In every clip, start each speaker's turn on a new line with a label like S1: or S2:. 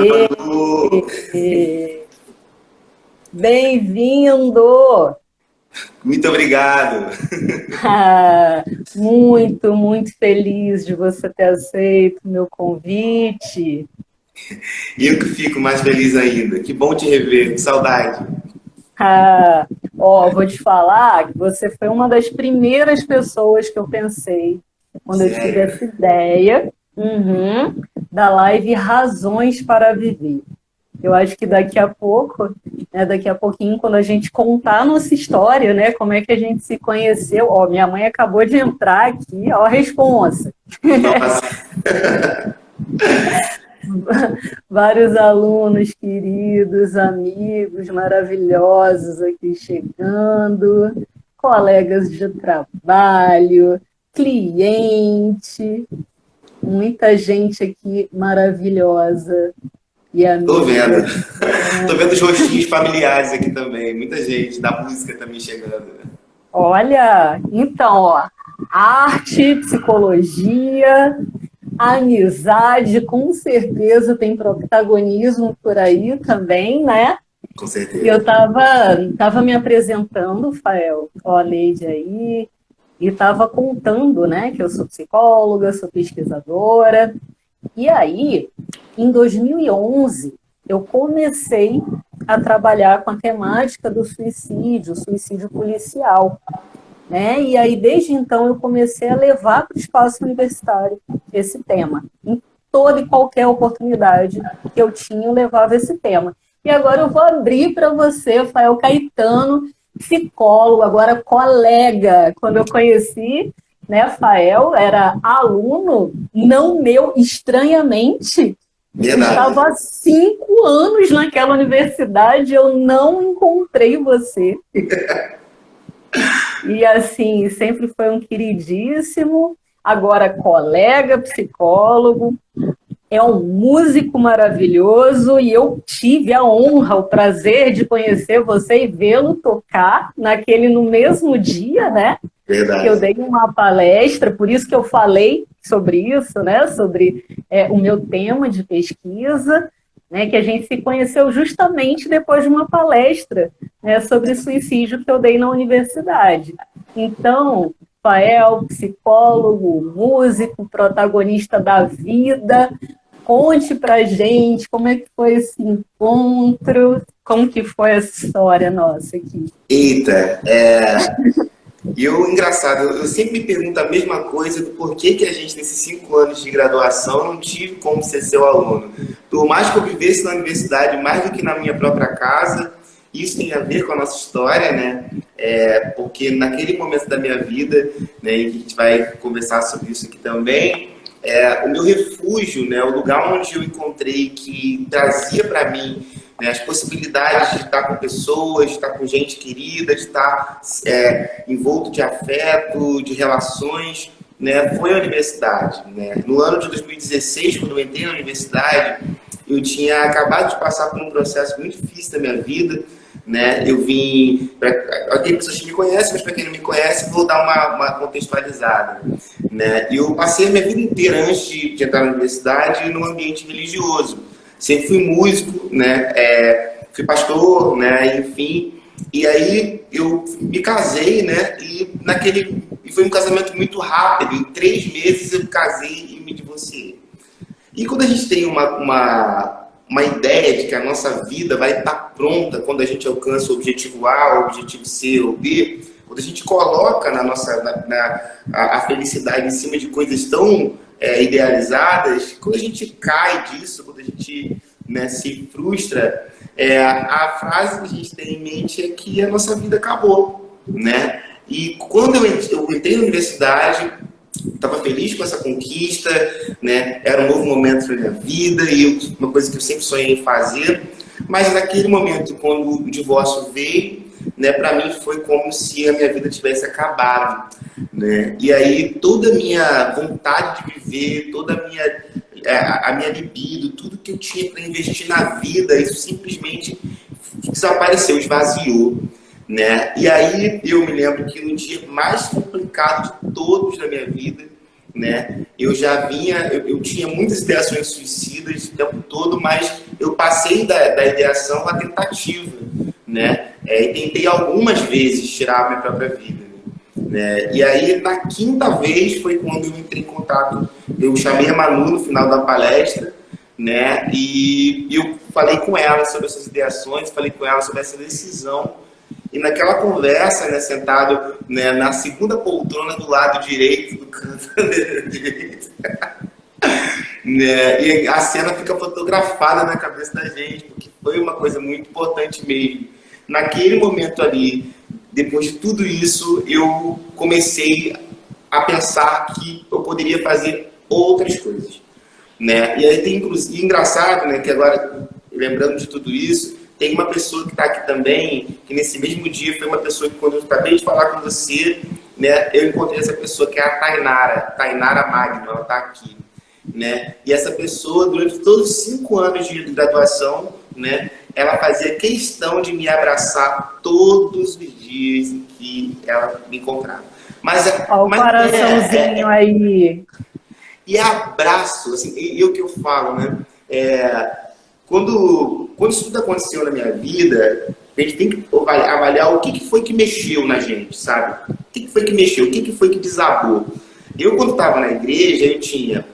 S1: Manu!
S2: Bem-vindo!
S1: Muito obrigado!
S2: Muito, muito feliz de você ter aceito o meu convite.
S1: Eu que fico mais feliz ainda. Que bom te rever, que saudade.
S2: Vou te falar que você foi uma das primeiras pessoas que eu pensei quando eu tive
S1: Sério?
S2: essa ideia da live Razões para Viver. Eu acho que daqui a pouco, né, daqui a pouquinho, quando a gente contar a nossa história, né, como é que a gente se conheceu. Minha mãe acabou de entrar aqui, a responsa.
S1: Nossa!
S2: Vários alunos queridos, amigos maravilhosos aqui chegando, colegas de trabalho, cliente, muita gente aqui maravilhosa e
S1: Tô vendo.
S2: amiga.
S1: Tô vendo os rostinhos familiares aqui também. Muita gente da música também chegando.
S2: Olha, então, arte, psicologia, amizade, com certeza tem protagonismo por aí também, né?
S1: Com
S2: E eu
S1: certeza.
S2: tava me apresentando, Fael, a Neide aí, e estava contando, né, que eu sou psicóloga, sou pesquisadora. E aí, em 2011, eu comecei a trabalhar com a temática do suicídio policial, né? E aí, desde então, eu comecei a levar para o espaço universitário esse tema. Em toda e qualquer oportunidade que eu tinha, eu levava esse tema. E agora eu vou abrir para você, Rafael Caetano, psicólogo, agora colega. Quando eu conheci, né, Rafael era aluno, não meu, estranhamente. Eu
S1: Verdade.
S2: estava há 5 anos naquela universidade, eu não encontrei você. E assim, sempre foi um queridíssimo, agora colega, psicólogo, é um músico maravilhoso e eu tive a honra, o prazer de conhecer você e vê-lo tocar no mesmo dia, né? Que eu
S1: Verdade.
S2: dei uma palestra, por isso que eu falei sobre isso, né? Sobre o meu tema de pesquisa, né? Que a gente se conheceu justamente depois de uma palestra, né, sobre suicídio que eu dei na universidade. Então, Fael, psicólogo, músico, protagonista da vida, conte pra gente como é que foi esse encontro, como que foi essa história nossa aqui.
S1: Eita, engraçado, eu sempre me pergunto a mesma coisa do porquê que a gente, nesses 5 anos de graduação, não tive como ser seu aluno. Por mais que eu vivesse na universidade, mais do que na minha própria casa, isso tem a ver com a nossa história, né? Porque naquele momento da minha vida, né, e a gente vai conversar sobre isso aqui também, o meu refúgio, né, o lugar onde eu encontrei que trazia para mim, né, as possibilidades de estar com pessoas, de estar com gente querida, de estar envolto de afeto, de relações, né, foi a universidade. Né? No ano de 2016, quando eu entrei na universidade, eu tinha acabado de passar por um processo muito difícil da minha vida. Né? Eu vim, tem pessoas que me conhecem, mas para quem não me conhece, vou dar uma contextualizada. Né? Eu passei a minha vida inteira, antes de entrar na universidade, num ambiente religioso. Sempre fui músico, né? Fui pastor, né? Enfim. E aí eu me casei, né? E foi um casamento muito rápido. Em 3 meses eu casei e me divorciei. E quando a gente tem uma ideia de que a nossa vida vai estar pronta quando a gente alcança o objetivo A, o objetivo C ou B, quando a gente coloca a felicidade em cima de coisas tão idealizadas, quando a gente cai disso, quando a gente, né, se frustra, a frase que a gente tem em mente é que a nossa vida acabou, né? E quando eu entrei na universidade, estava feliz com essa conquista, né? Era um novo momento na minha vida e uma coisa que eu sempre sonhei em fazer. Mas naquele momento, quando o divórcio veio, né, para mim foi como se a minha vida tivesse acabado, né? E aí toda a minha vontade de viver, toda a minha libido, tudo que eu tinha para investir na vida, isso simplesmente desapareceu, esvaziou. Né? E aí eu me lembro que no dia mais complicado de todos na minha vida, né? Eu já vinha, eu tinha muitas ideações suicidas o tempo todo, mas eu passei da ideação à tentativa, né? E tentei algumas vezes tirar a minha própria vida, né? E aí, na quinta vez, foi quando eu entrei em contato, eu chamei a Manu no final da palestra, né? E eu falei com ela sobre essas ideações, falei com ela sobre essa decisão. E naquela conversa, né, sentado, né, na segunda poltrona do lado direito do canto direito, né, e a cena fica fotografada na cabeça da gente, porque foi uma coisa muito importante mesmo. Naquele momento ali, depois de tudo isso, eu comecei a pensar que eu poderia fazer outras coisas, né? E aí tem inclusive engraçado, né, que agora, lembrando de tudo isso, tem uma pessoa que está aqui também, que nesse mesmo dia foi uma pessoa que, quando eu acabei de falar com você, né, eu encontrei essa pessoa, que é a Tainara Magno, ela está aqui, né? E essa pessoa, durante todos os 5 anos de graduação, né, ela fazia questão de me abraçar todos os dias em que ela me encontrava.
S2: Olha o coraçãozinho aí.
S1: E abraço, assim, e o que eu falo, né? Quando isso tudo aconteceu na minha vida, a gente tem que avaliar o que foi que mexeu na gente, sabe? O que foi que mexeu, o que foi que desabou. Eu, quando estava na igreja, eu tinha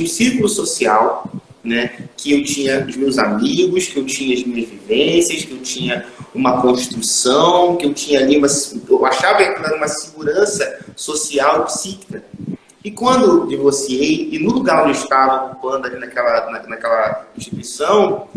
S1: um círculo social, né? Que eu tinha os meus amigos, que eu tinha as minhas vivências, que eu tinha uma construção, que eu tinha ali eu achava que era uma segurança social e psíquica. E quando eu divorciei, e no lugar onde eu estava ocupando ali naquela instituição,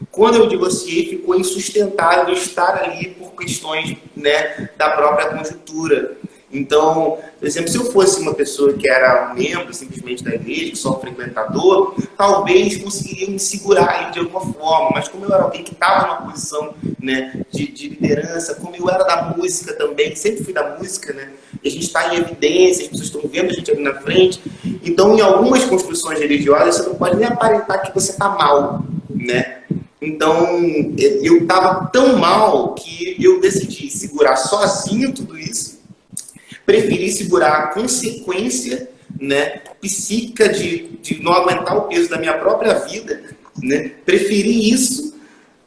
S1: quando eu divorciei, ficou insustentável estar ali por questões, né, da própria conjuntura. Então, por exemplo, se eu fosse uma pessoa que era um membro simplesmente da igreja, que só frequentador, talvez conseguiria me segurar ali de alguma forma, mas como eu era alguém que estava numa posição, né, de liderança, como eu era da música também, sempre fui da música, né, e a gente está em evidência, as pessoas estão vendo a gente ali na frente, então em algumas construções religiosas você não pode nem aparentar que você está mal, né? Então, eu estava tão mal que eu decidi segurar sozinho tudo isso. Preferi segurar a consequência, né, psíquica de não aguentar o peso da minha própria vida, né? Preferi isso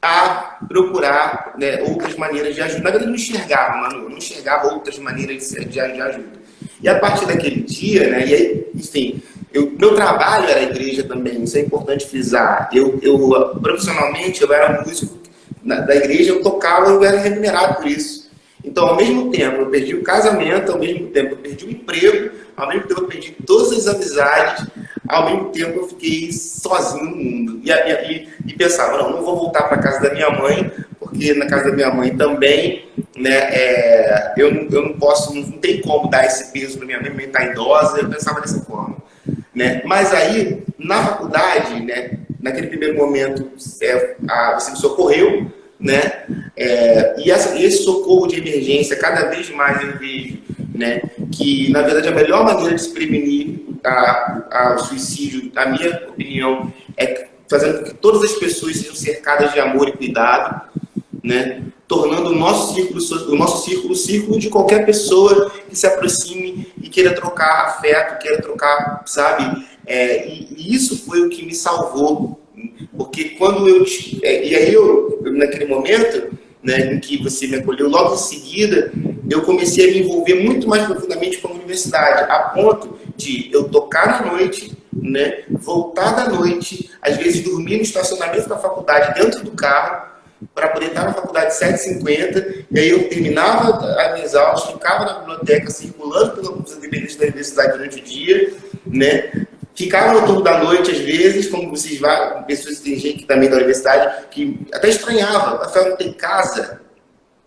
S1: a procurar, né, outras maneiras de ajuda. Na verdade, eu não enxergava outras maneiras de ajuda. E a partir daquele dia, né, e aí, enfim, meu trabalho era a igreja também, isso é importante frisar. Profissionalmente, eu era músico da igreja, eu tocava, eu era remunerado por isso. Então, ao mesmo tempo, eu perdi o casamento, ao mesmo tempo, eu perdi o emprego, ao mesmo tempo, eu perdi todas as amizades, ao mesmo tempo, eu fiquei sozinho no mundo. E pensava, não vou voltar para a casa da minha mãe, porque na casa da minha mãe também, né, eu não posso, não tem como dar esse peso para minha mãe está idosa, eu pensava dessa forma. Né? Mas aí, na faculdade, né, naquele primeiro momento, você me socorreu, né? E esse socorro de emergência, cada vez mais eu vejo, né, que, na verdade, a melhor maneira de se prevenir o suicídio, na minha opinião, é fazendo com que todas as pessoas sejam cercadas de amor e cuidado, né? Tornando o nosso círculo o círculo de qualquer pessoa que se aproxime e queira trocar afeto, queira trocar, sabe? E isso foi o que me salvou. Porque quando naquele momento, né, em que você me acolheu, logo em seguida, eu comecei a me envolver muito mais profundamente com a universidade, a ponto de eu tocar na noite, né, voltar da noite, às vezes dormir no estacionamento da faculdade, dentro do carro, para poder estar na faculdade 7h50, e aí eu terminava as minhas aulas, ficava na biblioteca, circulando pela independente da universidade durante o dia, né? Ficava no turno da noite, às vezes, como vocês vão, pessoas que tem gente também da universidade, que até estranhava, Rafael não tem casa,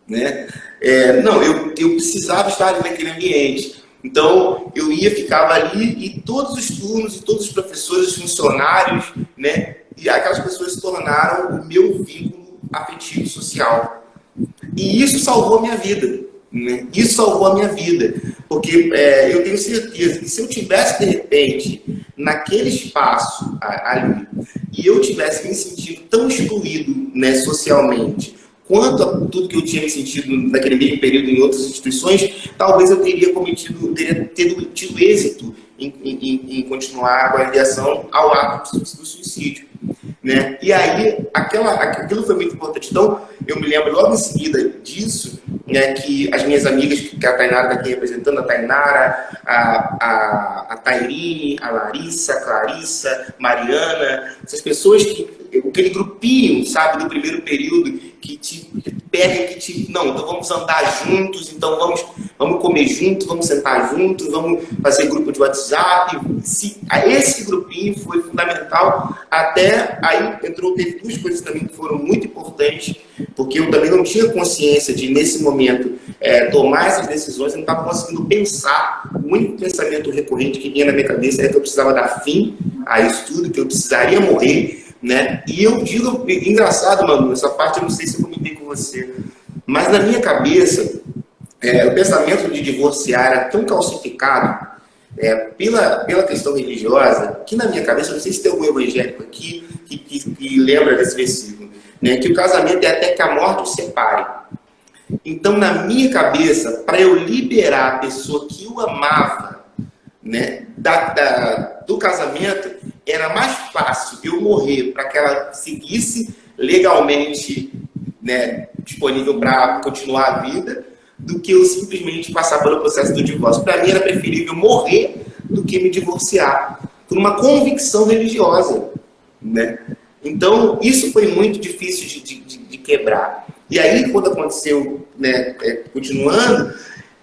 S1: né? Eu precisava estar ali naquele ambiente. Então, eu ficava ali, e todos os turnos, e todos os professores, os funcionários, né? E aquelas pessoas se tornaram o meu vínculo afetivo social. E isso salvou a minha vida. Né? Isso salvou a minha vida. Porque eu tenho certeza que se eu tivesse, de repente, naquele espaço ali, e eu tivesse me sentido tão excluído, né, socialmente, quanto a tudo que eu tinha me sentido naquele mesmo período em outras instituições, talvez eu teria tido êxito em continuar com a ligação ao ato do suicídio. Né? E aí, aquilo foi muito importante. Então, eu me lembro logo em seguida disso, né, que as minhas amigas, que a Tainara está aqui representando, a Tainara, a Tairine, a Larissa, a Clarissa, Mariana, essas pessoas aquele grupinho, sabe, do primeiro período, que te pega, não, então vamos andar juntos, então vamos comer juntos, vamos sentar juntos, vamos fazer grupo de WhatsApp. Esse grupinho foi fundamental. Até aí teve duas coisas também que foram muito importantes, porque eu também não tinha consciência de, nesse momento, tomar essas decisões, eu não estava conseguindo pensar. O único pensamento recorrente que vinha na minha cabeça era que eu precisava dar fim a isso tudo, que eu precisaria morrer. Né? E eu digo, engraçado, Manu, essa parte eu não sei se eu comentei com você, mas na minha cabeça, o pensamento de divorciar era tão calcificado pela questão religiosa, que na minha cabeça, eu não sei se tem algum evangélico aqui que lembra desse versículo, né? Que o casamento é até que a morte os separe. Então, na minha cabeça, para eu liberar a pessoa que eu amava, né, do casamento, era mais fácil eu morrer para que ela seguisse legalmente, né, disponível para continuar a vida, do que eu simplesmente passar pelo processo do divórcio. Para mim era preferível morrer do que me divorciar, por uma convicção religiosa, né? Então, isso foi muito difícil de quebrar. E aí, quando aconteceu, né, continuando,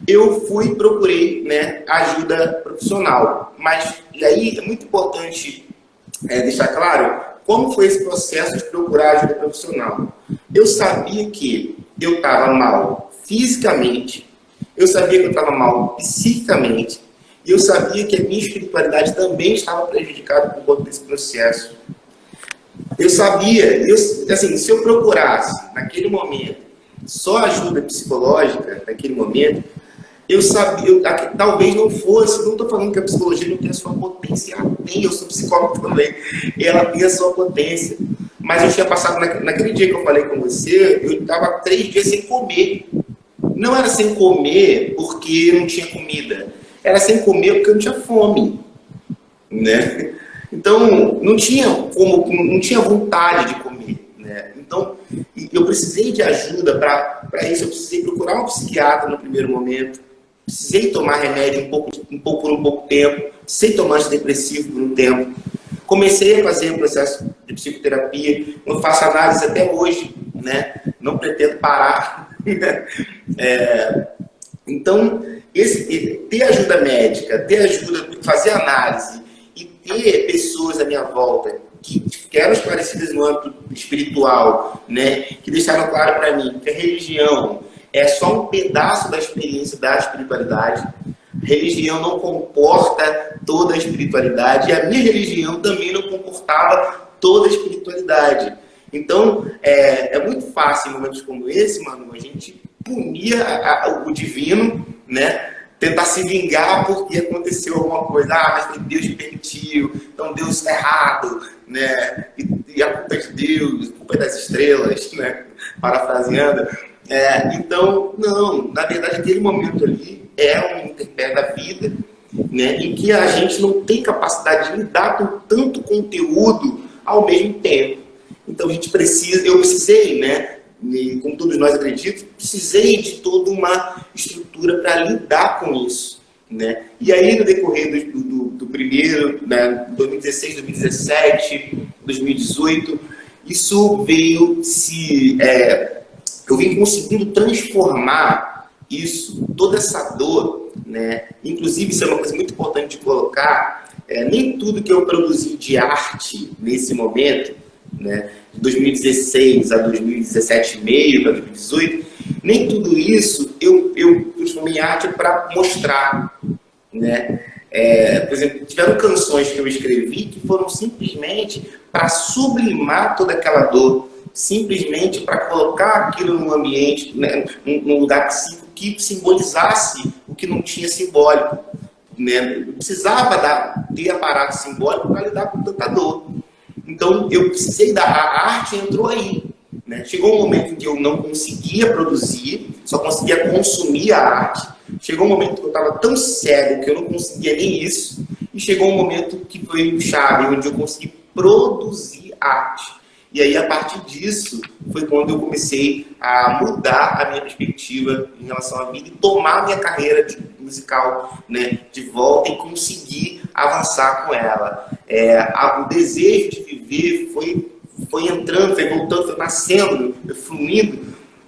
S1: eu procurei, né, ajuda profissional. E aí é muito importante deixar claro como foi esse processo de procurar ajuda profissional. Eu sabia que eu estava mal fisicamente, eu sabia que eu estava mal psiquicamente, e eu sabia que a minha espiritualidade também estava prejudicada por conta desse processo. Eu sabia, assim, se eu procurasse naquele momento só ajuda psicológica, naquele momento, eu sabia, talvez não fosse, não estou falando que a psicologia não tem a sua potência, ela tem, eu sou psicólogo também, ela tem a sua potência, mas eu tinha passado, naquele dia que eu falei com você, eu estava 3 dias sem comer. Não era sem comer porque não tinha comida, era sem comer porque eu não tinha fome, né? Então, não tinha vontade de comer, né? Então, eu precisei de ajuda para isso, eu precisei procurar um psiquiatra no primeiro momento, precisei tomar remédio por um pouco tempo, precisei tomar antidepressivo por um tempo. Comecei a fazer um processo de psicoterapia, eu faço análise até hoje, né? Não pretendo parar. Então, ter ajuda médica, ter ajuda, fazer análise e ter pessoas à minha volta que eram esclarecidas no âmbito espiritual, né? Que deixaram claro para mim que a religião é só um pedaço da experiência da espiritualidade. Religião não comporta toda a espiritualidade, e a minha religião também não comportava toda a espiritualidade. Então, é muito fácil em momentos como esse, Manu, a gente punir o divino, né? Tentar se vingar porque aconteceu alguma coisa. Mas foi Deus que permitiu, então Deus está errado, né? E a culpa é de Deus, a culpa é das estrelas, né? Parafraseando. Então, não, na verdade, aquele momento ali é um interpé da vida, né? Em que a gente não tem capacidade de lidar com tanto conteúdo ao mesmo tempo. Então, eu precisei, né? E, como todos nós acreditamos, precisei de toda uma estrutura para lidar com isso, né? E aí, no decorrer do primeiro, né, 2016, 2017, 2018, isso veio eu vim conseguindo transformar isso, toda essa dor, né? Inclusive, isso é uma coisa muito importante de colocar, nem tudo que eu produzi de arte nesse momento, né, de 2016 a 2017 e meio, para 2018, nem tudo isso eu transformei em arte para mostrar, né? Por exemplo, tiveram canções que eu escrevi que foram simplesmente para sublimar toda aquela dor, simplesmente para colocar aquilo num ambiente, né, num lugar que simbolizasse o que não tinha simbólico, né? Eu precisava ter aparato simbólico para lidar com tanta dor. Então, eu precisei a arte entrou aí, né? Chegou um momento em que eu não conseguia produzir, só conseguia consumir a arte. Chegou um momento que eu estava tão cego que eu não conseguia nem isso. E chegou um momento que foi o chave, onde eu consegui produzir arte. E aí, a partir disso, foi quando eu comecei a mudar a minha perspectiva em relação à vida e tomar a minha carreira musical, né, de volta e conseguir avançar com ela. O desejo de viver foi entrando, foi voltando, foi nascendo, foi fluindo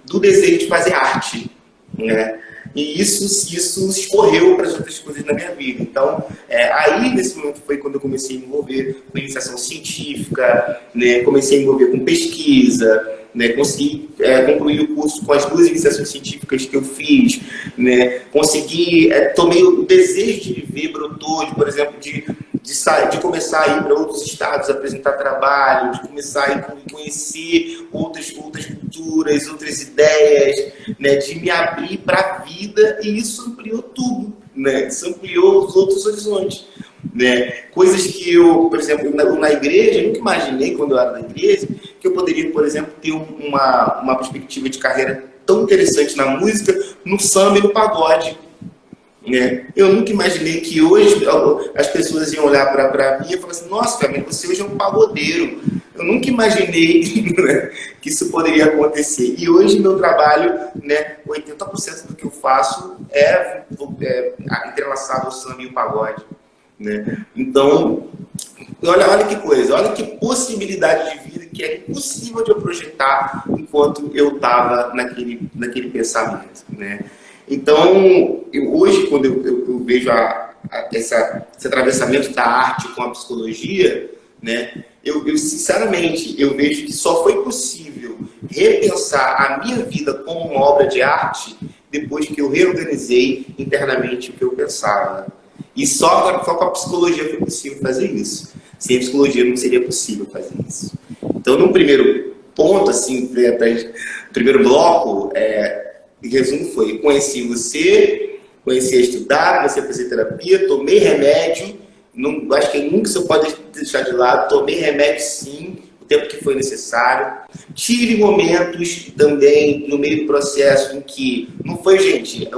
S1: do desejo de fazer arte, né? E isso escorreu para as outras coisas na minha vida. Então, aí, nesse momento, foi quando eu comecei a me envolver com iniciação científica, né? Comecei a me envolver com pesquisa, né? Consegui concluir o curso com as 2 iniciações científicas que eu fiz, né? Consegui, tomei o desejo de viver, brotou, por exemplo, de começar a ir para outros estados, apresentar trabalho, de começar a ir conhecer outras culturas, outras ideias, né, de me abrir para a vida, e isso ampliou tudo, né? Isso ampliou os outros horizontes, né? Coisas que eu, por exemplo, na igreja, eu nunca imaginei, quando eu era na igreja, que eu poderia, por exemplo, ter uma perspectiva de carreira tão interessante na música, no samba e no pagode. Eu nunca imaginei que hoje as pessoas iam olhar para mim e falar assim: nossa, Fernando, você hoje é um pagodeiro. Eu nunca imaginei, né, que isso poderia acontecer. E hoje meu trabalho, né, 80% do que eu faço é entrelaçado ao samba e ao pagode, né? Então, olha que coisa, olha que possibilidade de vida que é impossível de eu projetar enquanto eu estava naquele pensamento, né? Então, hoje, quando eu vejo esse atravessamento da arte com a psicologia, né, eu sinceramente, eu vejo que só foi possível repensar a minha vida como uma obra de arte depois que eu reorganizei internamente o que eu pensava. E só com a psicologia foi possível fazer isso. Sem a psicologia não seria possível fazer isso. Então, no primeiro ponto, assim, primeiro bloco, em resumo, foi: conheci você, comecei a estudar, comecei a fazer terapia, tomei remédio, não, acho que nunca você pode deixar de lado, tomei remédio sim, o tempo que foi necessário. Tive momentos também no meio do processo em que, não foi, gente,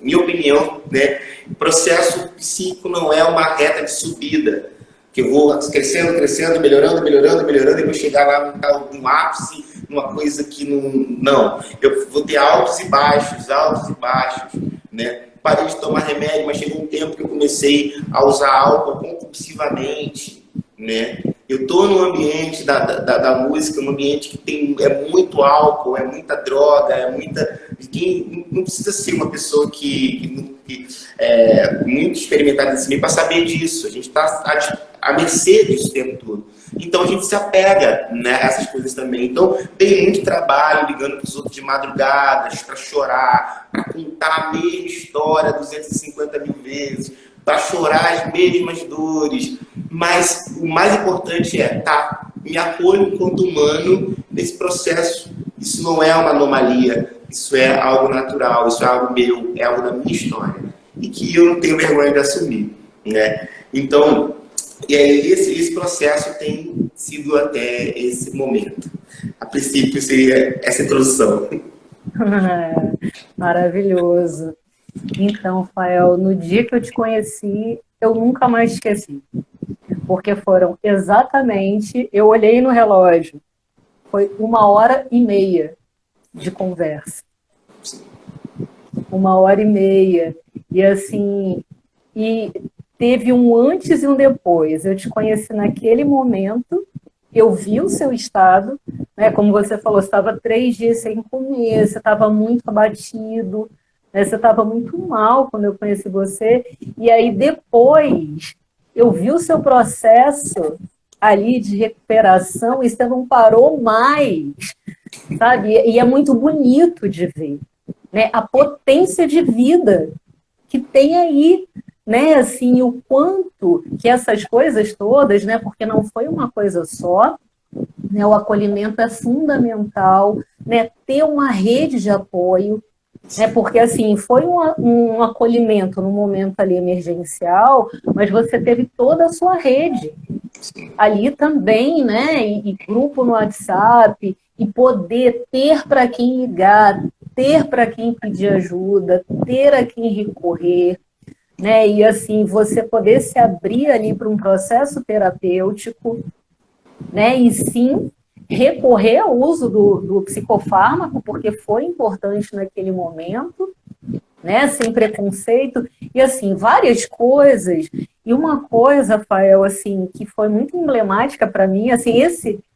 S1: minha opinião, né, o processo psíquico não é uma reta de subida, que eu vou crescendo, crescendo, melhorando, melhorando, melhorando, e vou chegar lá no ápice, numa coisa que não. Eu vou ter altos e baixos, né? Parei de tomar remédio, mas chegou um tempo que eu comecei a usar álcool compulsivamente, né? Eu estou no ambiente da música, num ambiente que é muito álcool, é muita droga, é muita... Não precisa ser uma pessoa que é muito experimentada nesse meio para saber disso. A gente está à mercê disso o tempo todo. Então a gente se apega, né, a essas coisas também. Então tem muito trabalho ligando para os outros de madrugadas, para chorar, para contar a mesma história 250 mil vezes, para chorar as mesmas dores. Mas o mais importante me acolho enquanto humano nesse processo. Isso não é uma anomalia, isso é algo natural, isso é algo meu, é algo da minha história. E que eu não tenho vergonha de assumir, né? Então, e aí esse processo tem sido até esse momento. A princípio seria essa introdução.
S2: Maravilhoso. Então, Fael, no dia que eu te conheci, eu nunca mais esqueci. Porque foram exatamente, eu olhei no relógio, foi 1h30 de conversa. 1h30. E assim, teve um antes e um depois. Eu te conheci naquele momento, eu vi o seu estado, né? Como você falou, você estava 3 dias sem comer, você estava muito abatido, né? Você estava muito mal quando eu conheci você. E aí depois eu vi o seu processo ali de recuperação e você não parou mais, sabe? E é muito bonito de ver, né? A potência de vida que tem aí, né? Assim, o quanto que essas coisas todas, né? Porque não foi uma coisa só, né? O acolhimento é fundamental, né? Ter uma rede de apoio, né? Porque assim, foi um acolhimento no momento ali emergencial, mas você teve toda a sua rede ali também, né? E grupo no WhatsApp, e poder ter para quem ligar, ter para quem pedir ajuda, ter a quem recorrer, né? E assim, você poder se abrir ali para um processo terapêutico, né? E sim, recorrer ao uso do psicofármaco, porque foi importante naquele momento, né? Sem preconceito, e assim, várias coisas. E uma coisa, Rafael, assim, que foi muito emblemática para mim, assim,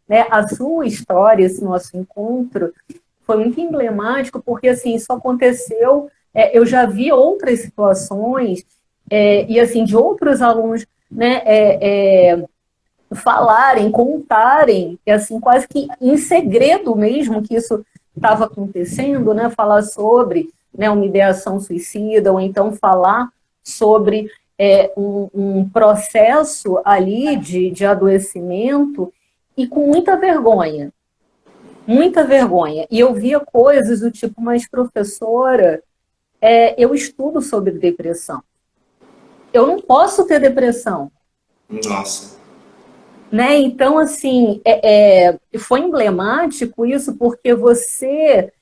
S2: né, a sua história, esse nosso encontro, foi muito emblemático, porque assim, isso aconteceu, eu já vi outras situações, e assim, de outros alunos, né, falarem, contarem, assim, quase que em segredo mesmo que isso estava acontecendo, né, falar sobre, né, uma ideação suicida, ou então falar sobre um processo ali de adoecimento, e com muita vergonha. Muita vergonha. E eu via coisas do tipo, mas professora, eu estudo sobre depressão. Eu não posso ter depressão.
S1: Nossa.
S2: Né? Então, assim, foi emblemático isso porque você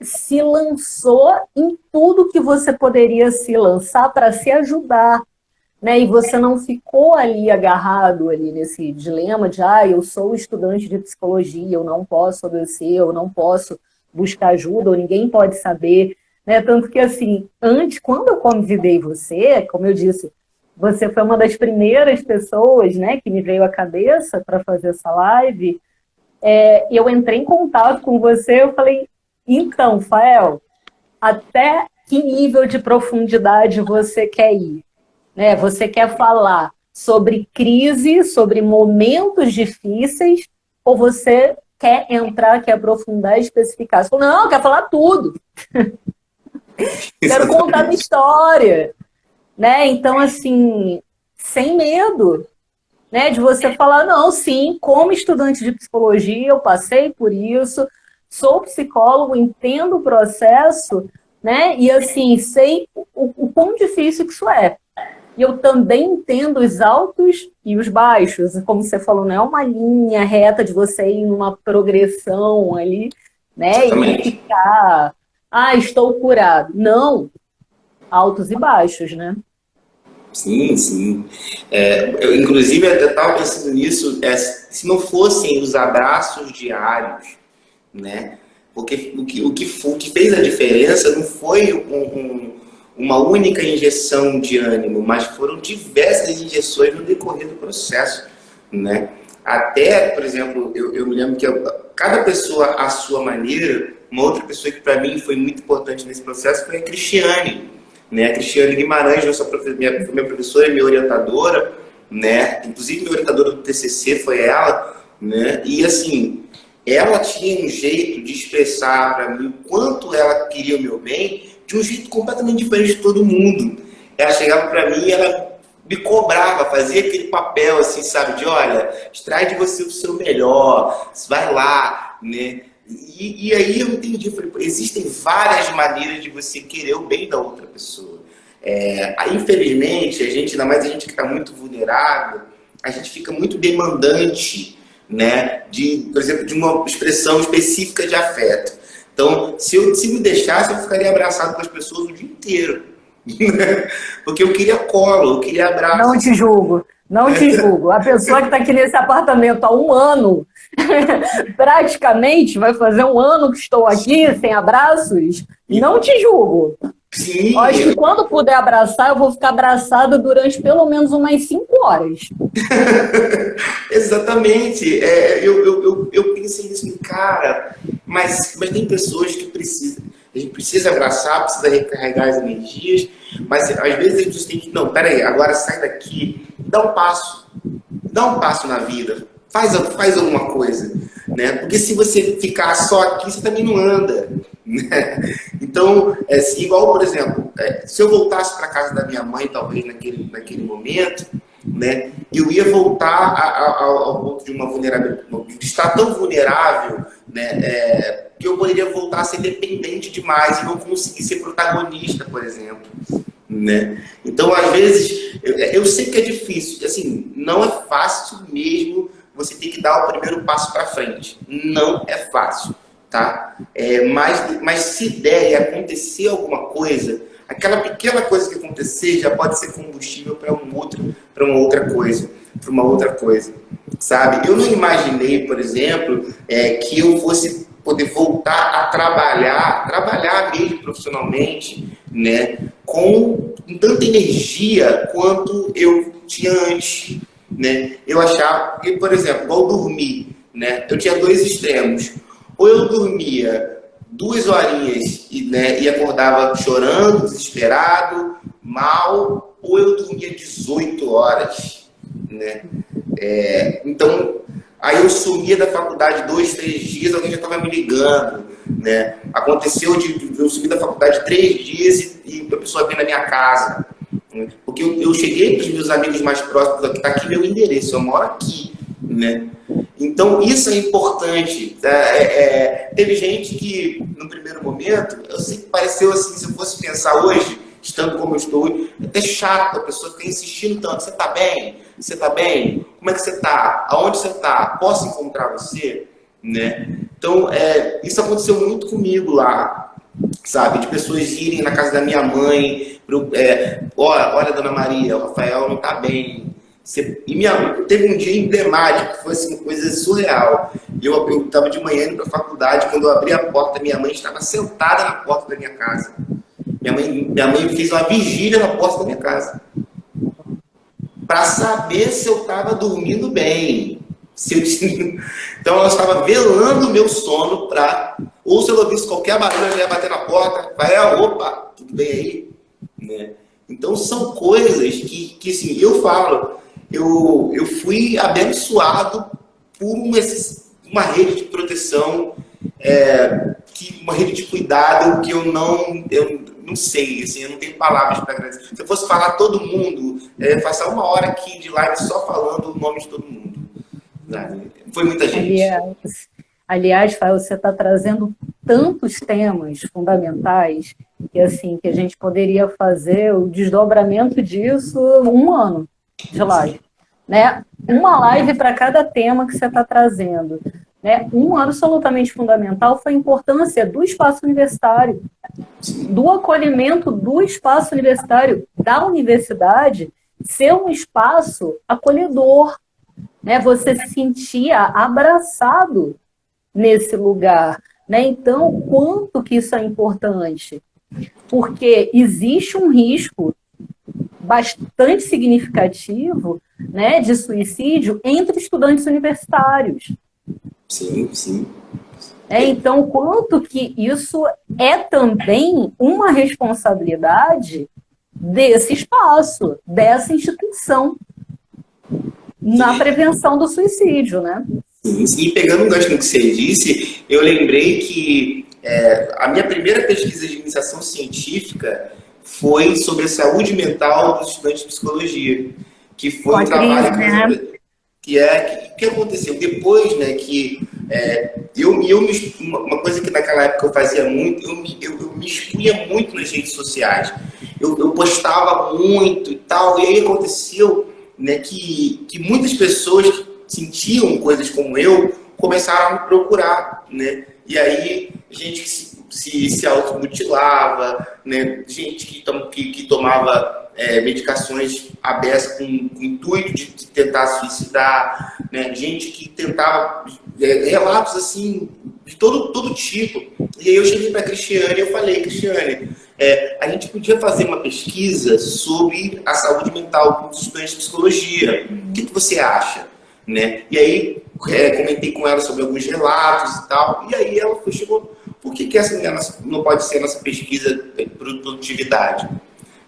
S2: se lançou em tudo que você poderia se lançar para se ajudar. Né? E você não ficou ali agarrado ali nesse dilema de eu sou estudante de psicologia, eu não posso adoecer, eu não posso buscar ajuda, ou ninguém pode saber. Né? Tanto que, assim, antes, quando eu convidei você, como eu disse, você foi uma das primeiras pessoas, né, que me veio à cabeça para fazer essa live. Eu entrei em contato com você, eu falei, então, Fael, até que nível de profundidade você quer ir? Né? Você quer falar sobre crise, sobre momentos difíceis, ou você quer entrar, quer aprofundar e especificar? Você falou, não, eu quero falar tudo. Quero contar minha história. Né? Então, assim, sem medo, né, de você falar, não, sim, como estudante de psicologia, eu passei por isso, sou psicólogo, entendo o processo, né, e assim, sei o quão difícil que isso é. E eu também entendo os altos e os baixos, como você falou, não é uma linha reta de você ir numa progressão ali, né, e ficar, estou curado. Não, altos e baixos, né?
S1: Sim, sim. Inclusive, eu estava pensando nisso, se não fossem os abraços diários, né? Porque o que fez a diferença não foi uma única injeção de ânimo, mas foram diversas injeções no decorrer do processo, né? Até, por exemplo, eu me lembro que cada pessoa à sua maneira, uma outra pessoa que para mim foi muito importante nesse processo foi a Cristiane. Né? A Cristiane Guimarães, minha professora e minha orientadora, né? Inclusive minha orientadora do TCC foi ela, né? E assim, ela tinha um jeito de expressar para mim o quanto ela queria o meu bem, de um jeito completamente diferente de todo mundo. Ela chegava para mim e ela me cobrava, fazia aquele papel assim, sabe, de olha, extrai de você o seu melhor, vai lá, né? E aí eu entendi, falei, existem várias maneiras de você querer o bem da outra pessoa. Infelizmente, ainda mais a gente que está muito vulnerável, a gente fica muito demandante, né, por exemplo, de uma expressão específica de afeto. Então, se me deixasse, eu ficaria abraçado com as pessoas o dia inteiro. Porque eu queria colo, eu queria abraço.
S2: Não te julgo, não te julgo. A pessoa que está aqui nesse apartamento há 1 ano, praticamente vai fazer 1 ano que estou aqui sem abraços, não te julgo.
S1: Sim.
S2: Eu acho que quando puder abraçar, eu vou ficar abraçada durante pelo menos umas 5 horas.
S1: Exatamente. Eu pensei nisso, cara, mas tem pessoas que precisam. A gente precisa abraçar, precisa recarregar as energias, mas às vezes a gente tem que, não, peraí, agora sai daqui, dá um passo na vida, faz alguma coisa, né? Porque se você ficar só aqui, você também não anda, né? Então, igual, por exemplo, se eu voltasse para casa da minha mãe, talvez naquele momento, né, eu ia voltar ao ponto de uma vulnerabilidade, de estar tão vulnerável, né, que eu poderia voltar a ser dependente demais e não conseguir ser protagonista, por exemplo. Né? Então, às vezes, eu sei que é difícil, assim, não é fácil mesmo você tem que dar o primeiro passo para frente. Não é fácil, tá? Mas se der e acontecer alguma coisa, aquela pequena coisa que acontecer já pode ser combustível para uma outra coisa, sabe? Eu não imaginei, por exemplo, que eu fosse poder voltar a trabalhar mesmo profissionalmente, né, com tanta energia quanto eu tinha antes, né? Eu achava que, por exemplo, igual dormir, né? Eu tinha dois extremos. Ou eu dormia 2 horinhas e acordava chorando, desesperado, mal, ou eu dormia 18 horas, né? Então, aí eu sumia da faculdade 2, 3 dias, alguém já estava me ligando, né? Aconteceu de eu sumir da faculdade 3 dias e a pessoa vir na minha casa, né? Porque eu cheguei para os meus amigos mais próximos, aqui está aqui meu endereço, eu moro aqui, né? Então, isso é importante. Teve gente que, no primeiro momento, eu sei que pareceu assim, se eu fosse pensar hoje, estando como eu estou hoje, é até chato, a pessoa fica insistindo tanto. Você está bem? Você está bem? Como é que você está? Aonde você está? Posso encontrar você? Né? Então, isso aconteceu muito comigo lá, sabe? De pessoas irem na casa da minha mãe, olha, Dona Maria, o Rafael não está bem. Teve um dia emblemático, que foi assim, uma coisa surreal. Eu estava de manhã indo para a faculdade, quando eu abri a porta, minha mãe estava sentada na porta da minha casa. Minha mãe fez uma vigília na porta da minha casa para saber se eu estava dormindo bem. Então ela estava velando o meu sono ou se eu ouvisse qualquer barulho, ela ia bater na porta, opa, tudo bem aí? Né? Então são coisas que assim, eu falo, eu fui abençoado por uma rede de proteção, uma rede de cuidado que eu não sei, assim, eu não tenho palavras para agradecer. Se eu fosse falar todo mundo, passar 1 hora aqui de live só falando o nome de todo mundo. Foi muita gente.
S2: Aliás, Fael, você está trazendo tantos temas fundamentais que, assim, que a gente poderia fazer o desdobramento disso 1 ano de live, né? Uma live para cada tema que você está trazendo, né? Absolutamente fundamental foi a importância do espaço universitário, do acolhimento do espaço universitário, da universidade ser um espaço acolhedor, né? Você se sentia abraçado nesse lugar, né? Então, quanto que isso é importante? Porque existe um risco bastante significativo, né, de suicídio entre estudantes universitários.
S1: Sim, sim.
S2: Então, quanto que isso é também uma responsabilidade desse espaço, dessa instituição, na prevenção do suicídio, né?
S1: Sim, e pegando um gancho no que você disse, eu lembrei que a minha primeira pesquisa de iniciação científica foi sobre a saúde mental dos estudantes de psicologia, que foi um trabalho que aconteceu depois, né, que uma coisa que naquela época eu fazia muito, eu me expunha muito nas redes sociais, eu postava muito e tal, e aí aconteceu, né, que muitas pessoas que sentiam coisas como eu começaram a me procurar, né, e aí gente que se automutilava, né, gente que tomava medicações abertas com o intuito de tentar suicidar, né, gente que tentava, relatos assim, de todo tipo. E aí eu cheguei para a Cristiane e eu falei, Cristiane, a gente podia fazer uma pesquisa sobre a saúde mental dos estudantes de psicologia. O que você acha? Né? E aí comentei com ela sobre alguns relatos e tal, e aí ela chegou, por que essa não pode ser a nossa pesquisa de produtividade?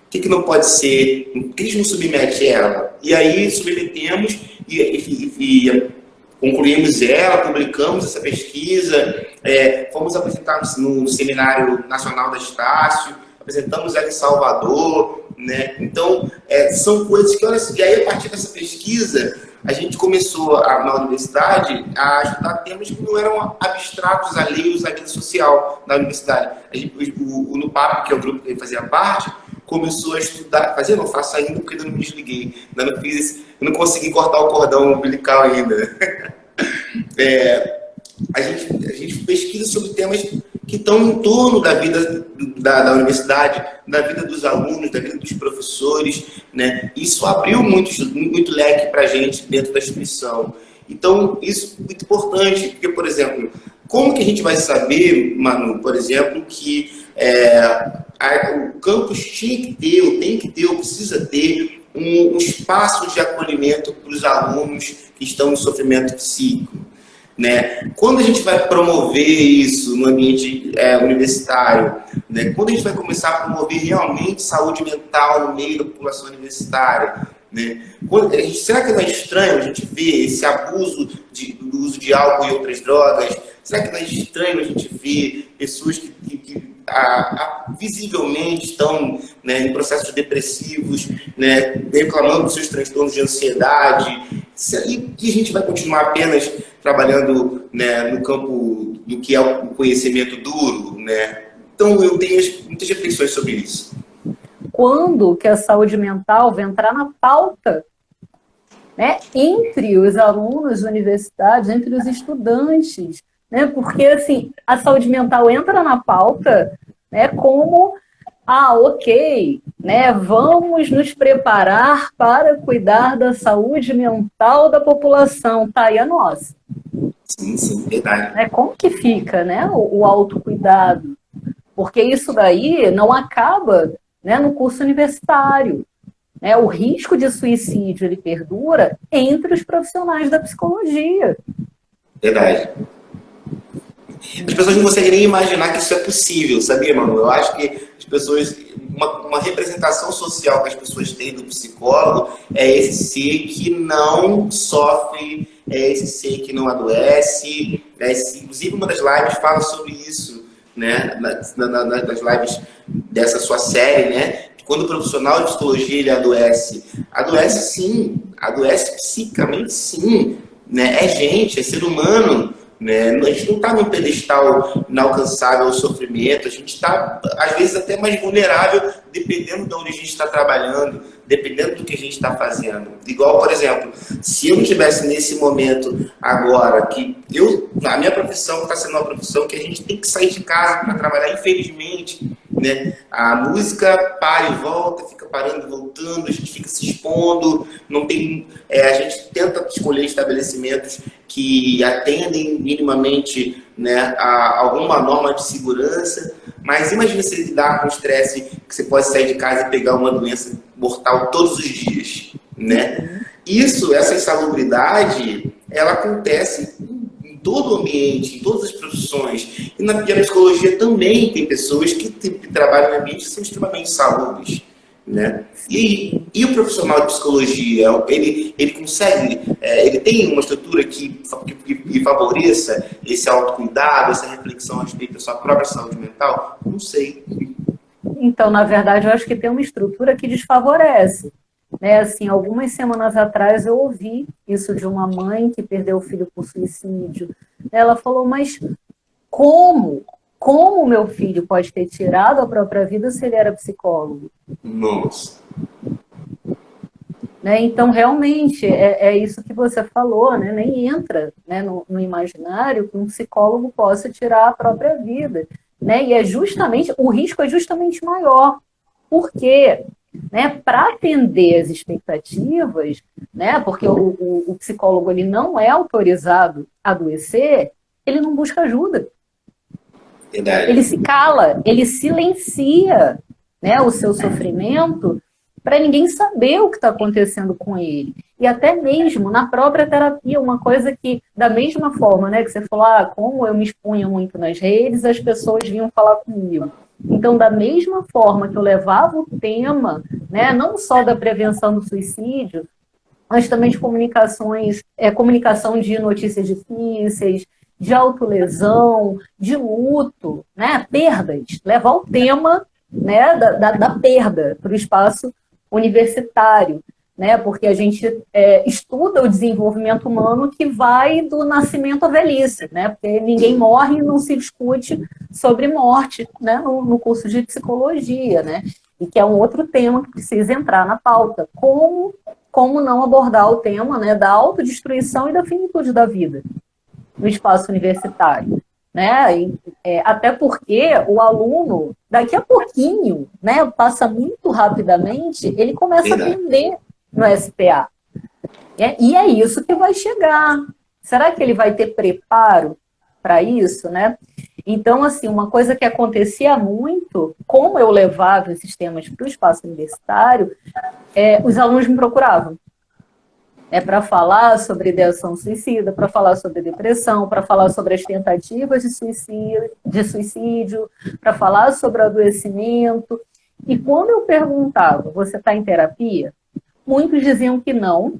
S1: Por que não pode ser? Por que a gente não submete ela? E aí submetemos e concluímos ela, publicamos essa pesquisa, fomos apresentar no Seminário Nacional da Estácio, apresentamos ela em Salvador, né? Então, são coisas que, olha, e aí a partir dessa pesquisa, a gente começou na universidade a estudar temas que não eram abstratos, alheios à vida social na universidade. No PAP, que é o grupo que ele fazia parte, começou a estudar, fazer, não faço ainda porque ainda não me desliguei, ainda não fiz isso, eu não consegui cortar o cordão umbilical ainda. A gente pesquisa sobre temas que estão em torno da vida da universidade, da vida dos alunos, da vida dos professores, né? Isso abriu muito leque para a gente dentro da instituição. Então, isso é muito importante, porque, por exemplo, como que a gente vai saber, Manu, por exemplo, que o campus tem que ter, ou precisa ter um espaço de acolhimento para os alunos que estão em sofrimento psíquico, né? Quando a gente vai promover isso no ambiente universitário, né? Quando a gente vai começar a promover realmente saúde mental no meio da população universitária, né? Será que não é estranho a gente ver esse abuso do uso de álcool e outras drogas? Será que não é estranho a gente ver pessoas que visivelmente estão, né, em processos depressivos, né, reclamando dos seus transtornos de ansiedade? E a gente vai continuar apenas trabalhando, né, no campo do que é o conhecimento duro, né? Então eu tenho muitas reflexões sobre isso.
S2: Quando que a saúde mental vai entrar na pauta, né, entre os alunos universitários, entre os estudantes, né? Porque assim, a saúde mental entra na pauta, né, como ok, né, vamos nos preparar para cuidar da saúde mental da população, tá aí a nossa.
S1: Sim, verdade.
S2: Né, como que fica, né, o autocuidado? Porque isso daí não acaba, né, no curso universitário. Né? O risco de suicídio ele perdura entre os profissionais da psicologia.
S1: Verdade. As pessoas não conseguem nem imaginar que isso é possível, sabia, Manu? Eu acho que as pessoas, uma representação social que as pessoas têm do psicólogo é esse ser que não sofre, é esse ser que não adoece. Inclusive, uma das lives fala sobre isso, né? Nas lives dessa sua série, né? Quando o profissional de psicologia ele adoece sim, adoece psicicamente sim, né? É gente, é ser humano. Né? A gente não está num pedestal inalcançável ao sofrimento, a gente está, às vezes, até mais vulnerável, dependendo de onde a gente está trabalhando, dependendo do que a gente está fazendo. Igual, por exemplo, se eu não estivesse nesse momento agora, que a minha profissão está sendo uma profissão que a gente tem que sair de casa para trabalhar, infelizmente, né? A música para e volta, fica parando e voltando, a gente fica se expondo, não tem, a gente tenta escolher estabelecimentos que atendem minimamente, né, a alguma norma de segurança, mas imagina se lidar com o estresse que você pode sair de casa e pegar uma doença mortal todos os dias, né? Essa insalubridade, ela acontece em todo o ambiente, em todas as profissões. E na psicologia também tem pessoas que trabalham em ambientes que são extremamente insalubres, né? E o profissional de psicologia, ele consegue, ele tem uma estrutura que favoreça esse autocuidado, essa reflexão a respeito da sua própria saúde mental? Não sei.
S2: Então, na verdade, eu acho que tem uma estrutura que desfavorece. Né? Assim, algumas semanas atrás eu ouvi isso de uma mãe que perdeu o filho por suicídio. Ela falou, mas como o meu filho pode ter tirado a própria vida se ele era psicólogo?
S1: Nossa.
S2: Né? Então, realmente, é isso que você falou, né? Nem entra, né, no imaginário que um psicólogo possa tirar a própria vida. Né? E o risco é justamente maior. Por quê? Né, para atender as expectativas, né, porque o psicólogo ele não é autorizado a adoecer, ele não busca ajuda.
S1: Verdade.
S2: Ele se cala, ele silencia, né, o seu sofrimento para ninguém saber o que está acontecendo com ele. E até mesmo na própria terapia, uma coisa que, da mesma forma, né, que você falou, como eu me expunha muito nas redes, as pessoas vinham falar comigo. Então, da mesma forma que eu levava o tema, né, não só da prevenção do suicídio, mas também de comunicação de notícias difíceis, de autolesão, de luto, né, perdas, levar o tema, né, da perda para o espaço universitário, né, porque a gente estuda o desenvolvimento humano que vai do nascimento à velhice, né, porque ninguém morre e não se discute sobre morte, né, no curso de psicologia, né. e que é um outro tema que precisa entrar na pauta. Como não abordar o tema, né, da autodestruição e da finitude da vida no espaço universitário, né? Até porque o aluno, daqui a pouquinho, né, passa muito rapidamente, ele começa a atender no SPA. E é isso que vai chegar. Será que ele vai ter preparo para isso, né? Então, assim, uma coisa que acontecia muito, como eu levava esses temas para o espaço universitário, os alunos me procuravam. Para falar sobre ideação suicida, para falar sobre depressão, para falar sobre as tentativas de suicídio, para falar sobre adoecimento. E quando eu perguntava, você está em terapia? Muitos diziam que não.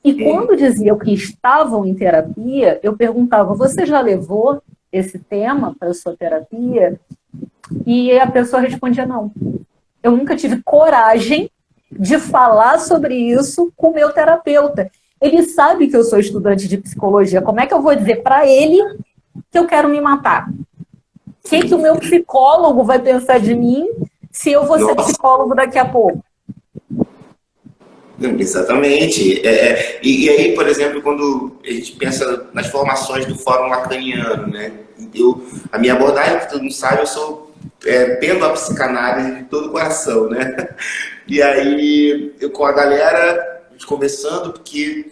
S2: E quando diziam que estavam em terapia, eu perguntava, você já levou esse tema para a sua terapia? E a pessoa respondia não. Eu nunca tive coragem de falar sobre isso com o meu terapeuta. Ele sabe que eu sou estudante de psicologia. Como é que eu vou dizer para ele que eu quero me matar? O que o meu psicólogo vai pensar de mim se eu vou ser psicólogo daqui a pouco?
S1: Exatamente. E aí, por exemplo, quando a gente pensa nas formações do Fórum Lacaniano, né? A minha abordagem, que todo mundo sabe, eu sou tendo a psicanálise de todo o coração, né? E aí, eu com a galera, conversando, porque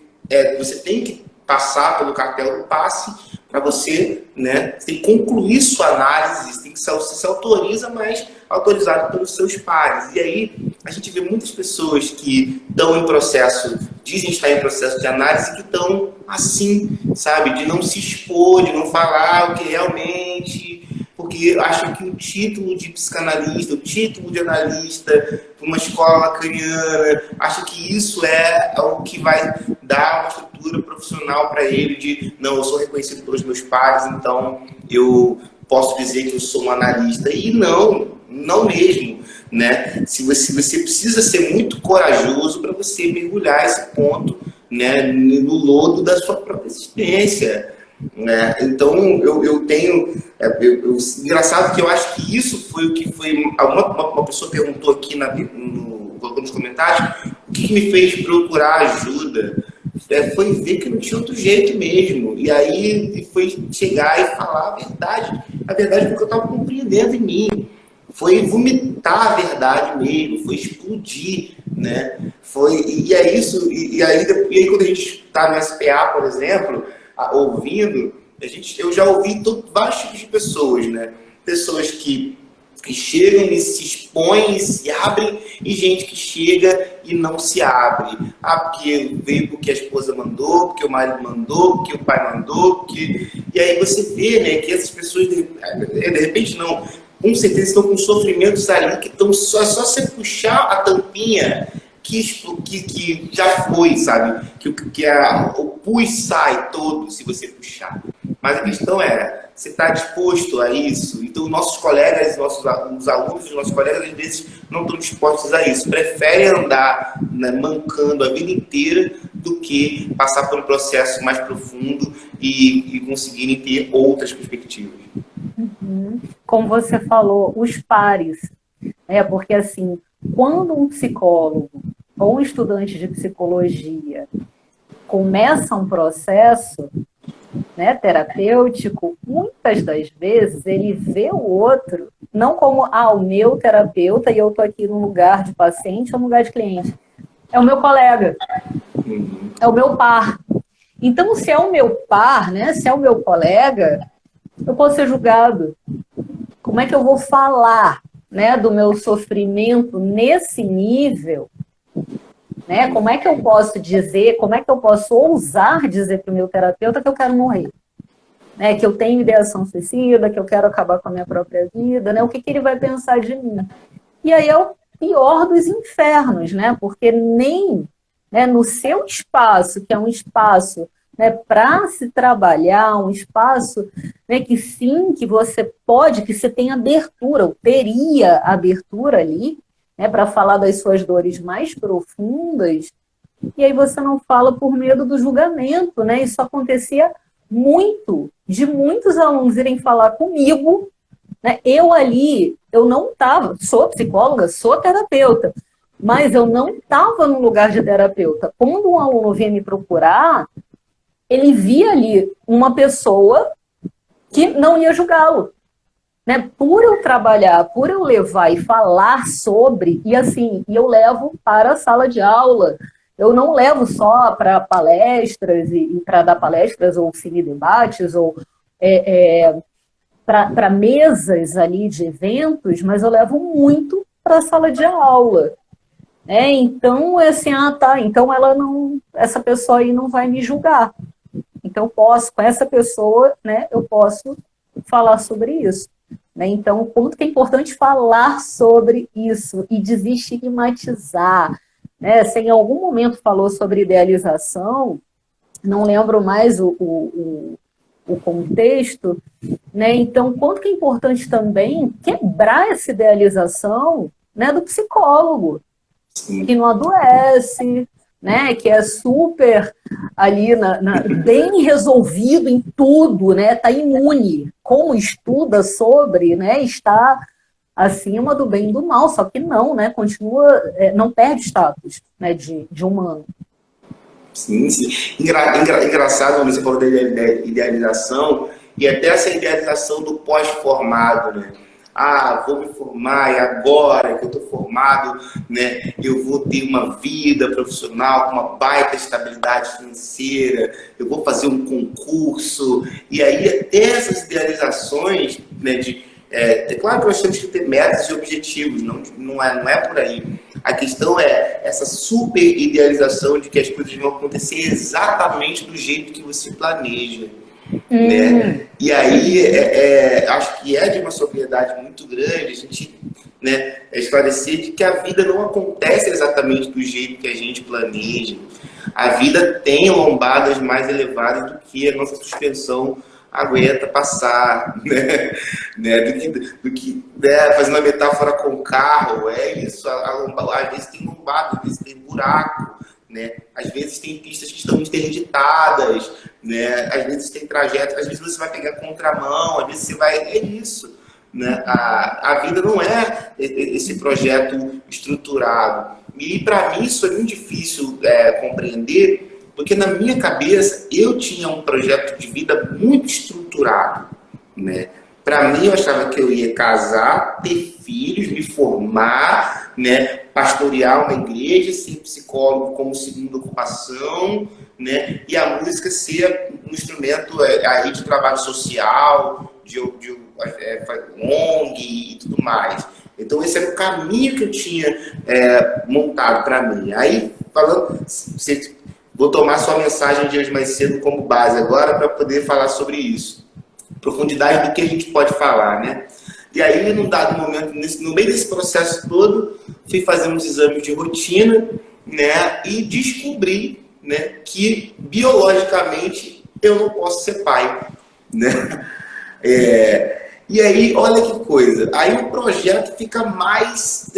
S1: você tem que passar pelo cartel do passe para você, né? Você tem que concluir sua análise, você se autoriza, mas autorizado pelos seus pares. E aí, a gente vê muitas pessoas que estão em processo, dizem estar em processo de análise, que estão assim, sabe? De não se expor, de não falar o que realmente, porque acham que o título de psicanalista, o título de analista, uma escola lacaniana, acha que isso é o que vai dar uma estrutura profissional para ele de, não, eu sou reconhecido pelos meus pares, então eu posso dizer que eu sou um analista. E não mesmo, né? Se você precisa ser muito corajoso para você mergulhar esse ponto, né, no lodo da sua própria existência. Né? Então, eu tenho... engraçado que eu acho que isso foi o que foi... Uma pessoa perguntou aqui colocou nos comentários o que me fez procurar ajuda. Foi ver que não tinha outro jeito mesmo. E aí foi chegar e falar a verdade porque eu estava compreendendo em mim. Foi vomitar a verdade mesmo, foi explodir, né? E é isso, e aí quando a gente está no SPA, por exemplo, ouvindo, eu já ouvi vários tipos de pessoas, né? Pessoas que chegam e se expõem e se abrem, e gente que chega e não se abre. Porque veio porque a esposa mandou, porque o marido mandou, porque o pai mandou, E aí você vê, né, que essas pessoas, de repente não, com certeza estão com sofrimentos ali, que estão só você puxar a tampinha que já foi, sabe? O pus sai todo se você puxar. Mas a questão você está disposto a isso? Então, nossos colegas, os alunos dos nossos colegas, às vezes, não estão dispostos a isso. Preferem andar, né, mancando a vida inteira do que passar por um processo mais profundo e conseguirem ter outras perspectivas.
S2: Uhum. Como você falou, os pares. Porque, assim, quando um psicólogo ou um estudante de psicologia começa um processo, né, terapêutico, muitas das vezes ele vê o outro não como o meu terapeuta e eu estou aqui no lugar de paciente ou no lugar de cliente. É o meu colega, é o meu par. Então, se é o meu par, né, se é o meu colega, eu posso ser julgado. Como é que eu vou falar, né, do meu sofrimento nesse nível? Né? Como é que eu posso dizer, como é que eu posso ousar dizer para o meu terapeuta que eu quero morrer? Né? Que eu tenho ideação suicida, que eu quero acabar com a minha própria vida, né? O que ele vai pensar de mim? E aí é o pior dos infernos, né? Porque nem, né, no seu espaço, que é um espaço, né, para se trabalhar, um espaço, né, que sim, que você pode, que você tem abertura, ou teria abertura ali, né, para falar das suas dores mais profundas, e aí você não fala por medo do julgamento, né? Isso acontecia muito, de muitos alunos irem falar comigo, né? Eu ali, eu não estava, sou psicóloga, sou terapeuta, mas eu não estava no lugar de terapeuta. Quando um aluno vinha me procurar, ele via ali uma pessoa que não ia julgá-lo, né? Por eu trabalhar, por eu levar e falar sobre, e assim, e eu levo para a sala de aula. Eu não levo só para palestras e para dar palestras ou cine debates ou para mesas ali de eventos, mas eu levo muito para a sala de aula. Então, é assim, tá, então ela não, essa pessoa aí não vai me julgar. Então, posso, com essa pessoa, né, eu posso falar sobre isso. Né? Então, quanto que é importante falar sobre isso e desestigmatizar. Né? Você em algum momento falou sobre idealização, não lembro mais o contexto, né? Então, quanto que é importante também quebrar essa idealização, né, do psicólogo, que não adoece, né, que é super ali bem resolvido em tudo, né, tá imune, como estuda sobre, né, está acima do bem e do mal, só que não, né, continua, não perde status, né, de humano.
S1: Sim, sim. Engraçado, você falou da idealização, e até essa idealização do pós-formado, né? Ah, vou me formar e agora que eu estou formado, né, eu vou ter uma vida profissional com uma baita estabilidade financeira, eu vou fazer um concurso, e aí até essas idealizações, né, é claro que nós temos que ter metas e objetivos, não é por aí. A questão é essa super idealização de que as coisas vão acontecer exatamente do jeito que você planeja. Né? E aí, acho que é de uma sobriedade muito grande a gente, né, esclarecer de que a vida não acontece exatamente do jeito que a gente planeja. A vida tem lombadas mais elevadas do que a nossa suspensão aguenta passar, né? Né? Fazendo uma metáfora com o carro, é isso, às vezes tem lombada, às vezes tem buraco, né? Às vezes tem pistas que estão interditadas, né? Às vezes tem trajetos, às vezes você vai pegar contramão, às vezes você vai... É isso, né? A vida não é esse projeto estruturado. E para mim isso é muito difícil compreender, porque na minha cabeça eu tinha um projeto de vida muito estruturado, né? Para mim eu achava que eu ia casar, ter filhos, me formar, né? Pastorear uma igreja, ser psicólogo como segunda ocupação, né? E a música ser um instrumento aí de trabalho social, de ONG e tudo mais. Então esse era o caminho que eu tinha montado para mim. Aí falando, vou tomar sua mensagem de hoje mais cedo como base agora para poder falar sobre isso. Profundidade do que a gente pode falar, né? E aí, num dado momento, no meio desse processo todo, fui fazer uns exames de rotina, né? E descobri, né, que biologicamente eu não posso ser pai, né? E aí, olha que coisa. Aí o projeto fica mais...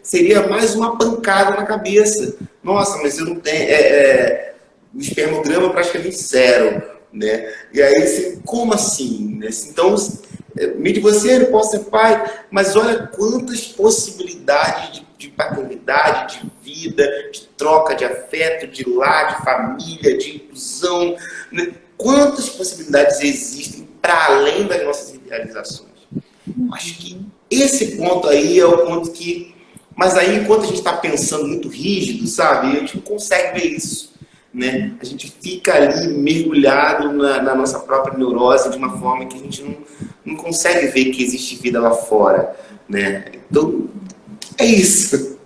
S1: seria mais uma pancada na cabeça. Nossa, mas eu não tenho... o espermograma praticamente zero, né? E aí, assim, como assim? Né? Então, me de você, não posso ser pai, mas olha quantas possibilidades de paternidade, de vida, de troca de afeto, de lar, de família, de inclusão, né? Quantas possibilidades existem para além das nossas idealizações? Acho que esse ponto aí é o ponto que... Mas aí, enquanto a gente está pensando muito rígido, sabe? A gente não consegue ver isso. Né? A gente fica ali mergulhado na nossa própria neurose de uma forma que a gente não consegue ver que existe vida lá fora, né? Então, é isso.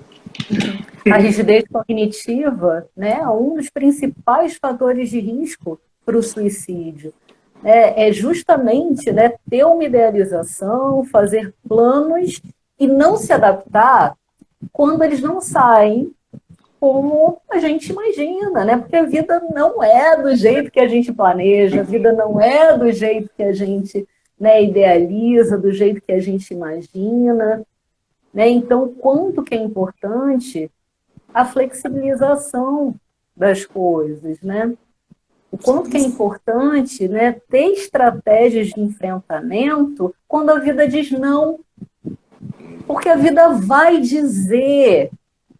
S2: A rigidez cognitiva, né, é um dos principais fatores de risco para o suicídio. É justamente, né, ter uma idealização, fazer planos e não se adaptar quando eles não saem como a gente imagina, né? Porque a vida não é do jeito que a gente planeja, a vida não é do jeito que a gente, né, idealiza, do jeito que a gente imagina, né? Então, quanto que é importante a flexibilização das coisas, né? O quanto que é importante, né, ter estratégias de enfrentamento quando a vida diz não. Porque a vida vai dizer,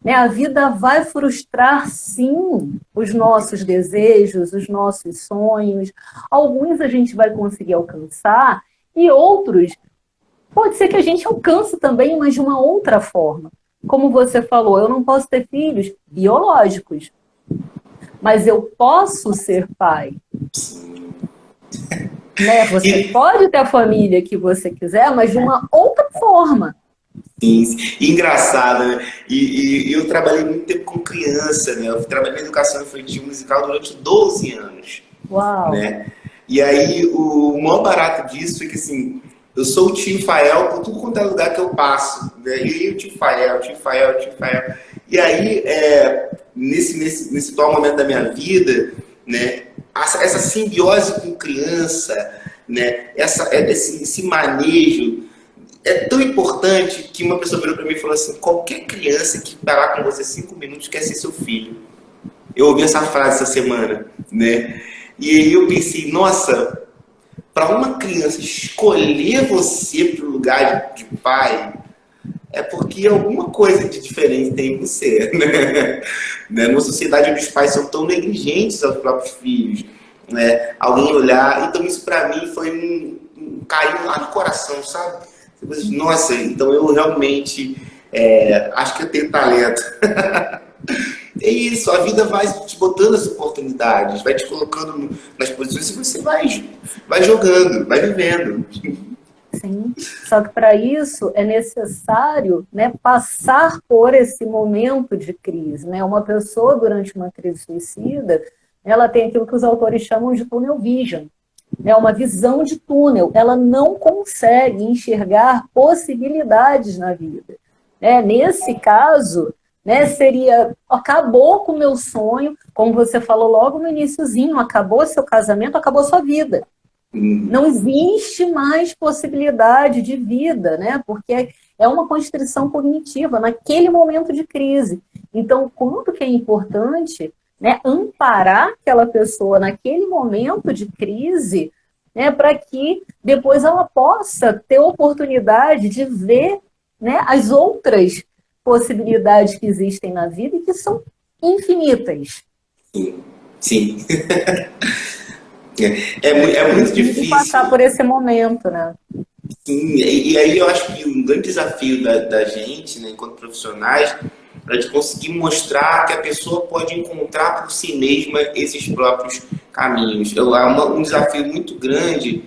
S2: né, a vida vai frustrar, sim, os nossos desejos, os nossos sonhos. Alguns a gente vai conseguir alcançar e outros pode ser que a gente alcance também, mas de uma outra forma. Como você falou, eu não posso ter filhos biológicos, mas eu posso ser pai. Né? Você pode ter a família que você quiser, mas de uma outra forma.
S1: Sim, engraçado, né? E eu trabalhei muito tempo com criança, né? Eu trabalhei na educação infantil musical durante 12 anos.
S2: Uau!
S1: Né? E aí, o maior barato disso é que, assim, eu sou o tio Fael por tudo quanto é lugar que eu passo. Né? E aí, o tio Fael, o tio Fael, o tio Fael. E aí, nesse atual momento da minha vida, né? Essa simbiose com criança, né? Esse manejo é tão importante que uma pessoa virou para mim e falou assim: qualquer criança que parar com você 5 minutos quer ser seu filho. Eu ouvi essa frase essa semana, né? E aí eu pensei, nossa, para uma criança escolher você para o lugar de pai, é porque alguma coisa de diferente tem em você, né? Numa sociedade onde os pais são tão negligentes aos próprios filhos, né? Alguém olhar, então isso para mim foi um carinho lá no coração, sabe? Nossa, então eu realmente acho que eu tenho talento. É isso, a vida vai te botando as oportunidades, vai te colocando nas posições e você vai jogando, vai vivendo.
S2: Sim, só que para isso é necessário, né, passar por esse momento de crise. Né? Uma pessoa durante uma crise suicida, ela tem aquilo que os autores chamam de tunnel vision. É uma visão de túnel, ela não consegue enxergar possibilidades na vida. Nesse caso, né, seria, acabou com o meu sonho, como você falou logo no iniciozinho, acabou seu casamento, acabou sua vida. Não existe mais possibilidade de vida, né, porque é uma constrição cognitiva naquele momento de crise. Então, quanto que é importante, né, amparar aquela pessoa naquele momento de crise, né, para que depois ela possa ter oportunidade de ver, né, as outras possibilidades que existem na vida e que são infinitas.
S1: Sim. É muito difícil
S2: passar por esse momento, né?
S1: Sim, e aí eu acho que um grande desafio da gente, né, enquanto profissionais, para de conseguir mostrar que a pessoa pode encontrar por si mesma esses próprios caminhos. Um desafio muito grande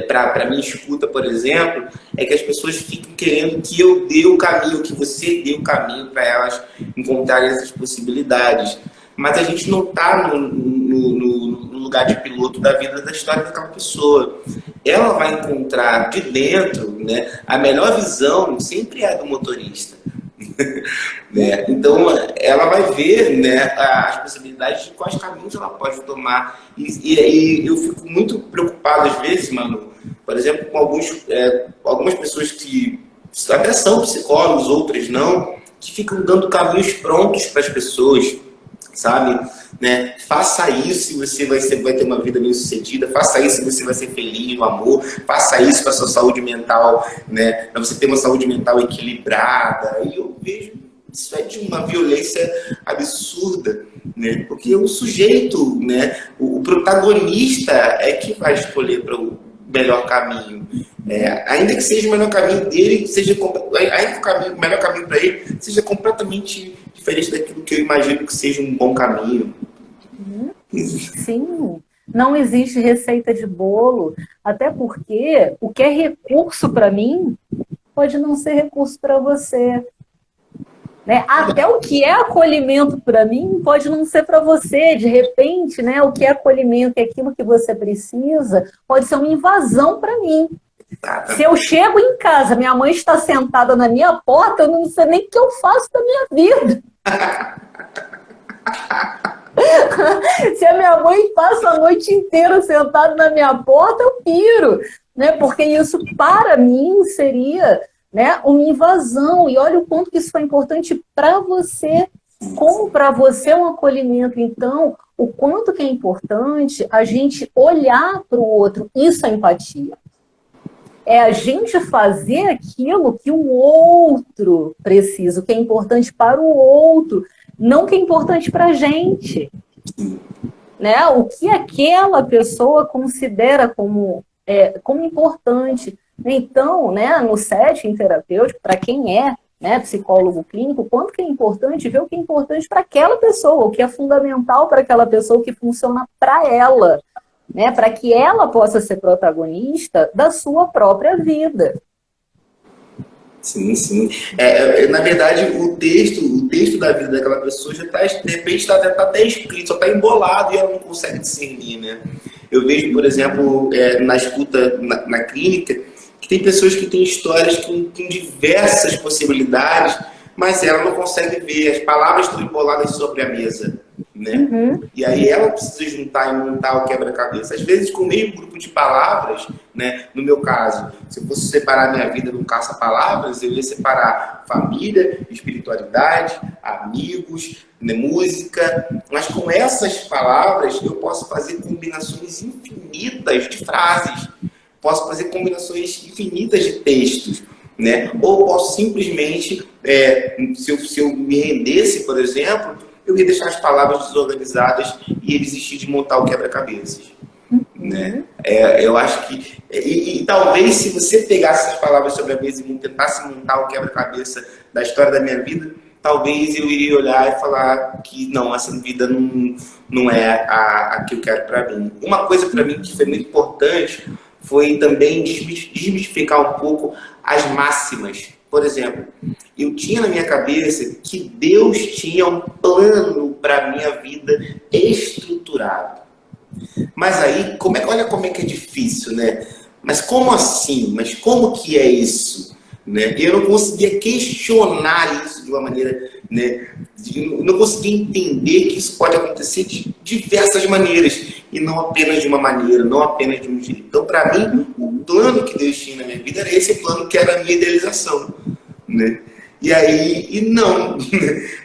S1: para a minha escuta, por exemplo, é que as pessoas ficam querendo que eu dê o caminho, que você dê o caminho para elas encontrarem essas possibilidades. Mas a gente não está no lugar de piloto da vida da história daquela pessoa. Ela vai encontrar de dentro, né, a melhor visão sempre é a do motorista. Né? Então, ela vai ver, né, as possibilidades de quais caminhos ela pode tomar. E eu fico muito preocupado, às vezes, Manu, por exemplo, com algumas pessoas que até são psicólogos, outras não, que ficam dando caminhos prontos para as pessoas, sabe? Né? Faça isso e você vai ter uma vida bem sucedida, faça isso e você vai ser feliz no amor, faça isso para a sua saúde mental, né? Para você ter uma saúde mental equilibrada. E eu vejo isso é de uma violência absurda, né? Porque o sujeito, né, o protagonista é que vai escolher para o melhor caminho. Ainda que seja o melhor caminho dele, ainda que o melhor caminho para ele seja completamente diferente daquilo que eu imagino que seja um bom caminho.
S2: Sim, não existe receita de bolo, até porque o que é recurso para mim pode não ser recurso para você. Né? Até o que é acolhimento para mim pode não ser para você. De repente, né, o que é acolhimento é aquilo que você precisa, pode ser uma invasão para mim. Se eu chego em casa, minha mãe está sentada na minha porta, eu não sei nem o que eu faço da minha vida. Se a minha mãe passa a noite inteira sentada na minha porta, eu piro. Né? Porque isso, para mim, seria, né, uma invasão. E olha o quanto que isso foi importante para você. Como para você é um acolhimento, então, o quanto que é importante a gente olhar para o outro, isso é empatia. É a gente fazer aquilo que o outro precisa, o que é importante para o outro, não o que é importante para a gente. Né? O que aquela pessoa considera como importante. Então, né, no setting terapêutico, para quem é, né, psicólogo clínico, quanto que é importante ver o que é importante para aquela pessoa, o que é fundamental para aquela pessoa, o que funciona para ela, né, para que ela possa ser protagonista da sua própria vida.
S1: Sim, sim. Na verdade, o texto da vida daquela pessoa já está, de repente, está até escrito, só está embolado e ela não consegue discernir, né? Eu vejo, por exemplo, na escuta na clínica, que tem pessoas que têm histórias com diversas possibilidades, mas ela não consegue ver, as palavras estão emboladas sobre a mesa, né?
S2: Uhum.
S1: E aí ela precisa juntar e montar o quebra-cabeça. Às vezes com o mesmo grupo de palavras, né? No meu caso, se eu fosse separar minha vida num caça-palavras, eu ia separar família, espiritualidade, amigos, né? Música. Mas com essas palavras eu posso fazer combinações infinitas de frases. Posso fazer combinações infinitas de textos, né? Ou posso simplesmente, se eu me rendesse, por exemplo, eu ia deixar as palavras desorganizadas e ia desistir de montar o quebra-cabeças. Né? Eu acho que... E talvez se você pegasse essas palavras sobre a mesa e tentasse montar o quebra-cabeça da história da minha vida, talvez eu iria olhar e falar que não, essa vida não é a que eu quero para mim. Uma coisa para mim que foi muito importante foi também desmistificar um pouco as máximas. Por exemplo, eu tinha na minha cabeça que Deus tinha um plano para a minha vida estruturado. Mas aí, olha como é que é difícil, né? Mas como assim? Mas como que é isso? Né? Eu não conseguia questionar isso de uma maneira... Né? Eu não conseguia entender que isso pode acontecer de diversas maneiras. E não apenas de uma maneira, não apenas de um jeito. Então, para mim, o plano que Deus tinha na minha vida era esse plano que era a minha idealização. Né? E aí, não.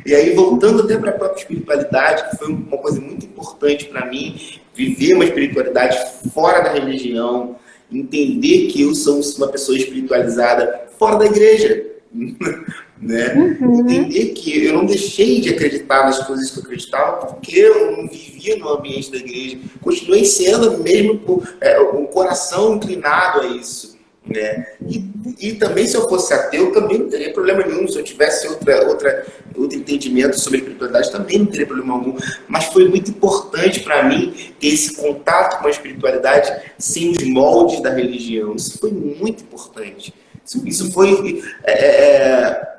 S1: E aí, voltando até para a própria espiritualidade, que foi uma coisa muito importante para mim, viver uma espiritualidade fora da religião, entender que eu sou uma pessoa espiritualizada fora da igreja. Né?
S2: Uhum.
S1: Entender que eu não deixei de acreditar nas coisas que eu acreditava porque eu não vivia no ambiente da igreja. Continuei sendo mesmo com o coração inclinado a isso. Né? E também, se eu fosse ateu, também não teria problema nenhum. Se eu tivesse outro entendimento sobre a espiritualidade, também não teria problema algum. Mas foi muito importante para mim ter esse contato com a espiritualidade sem os moldes da religião. Isso foi muito importante. Isso foi...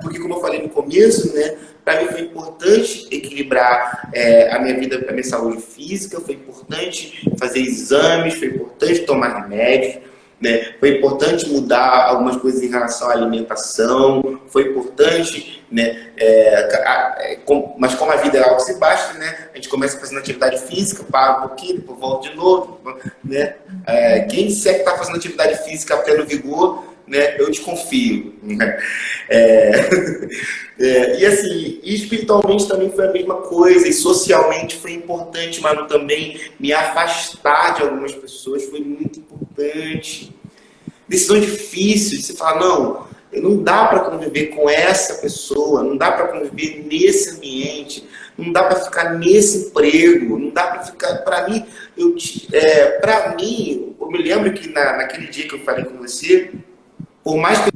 S1: porque, como eu falei no começo, né, para mim foi importante equilibrar a minha vida, a minha saúde física, foi importante fazer exames, foi importante tomar remédios, né? Foi importante mudar algumas coisas em relação à alimentação, foi importante, né? Mas como a vida é altos e baixos, né? A gente começa fazendo atividade física, para um pouquinho, depois volta de novo, né? Quem disser que está fazendo atividade física a pleno vigor, né? Eu desconfio. Né? E assim, espiritualmente também foi a mesma coisa, e socialmente foi importante, mas também me afastar de algumas pessoas foi muito importante. Decisão difícil de se falar, não dá para conviver com essa pessoa, não dá para conviver nesse ambiente, não dá para ficar nesse emprego, não dá para ficar... Para mim, eu me lembro que naquele dia que eu falei com você, por mais que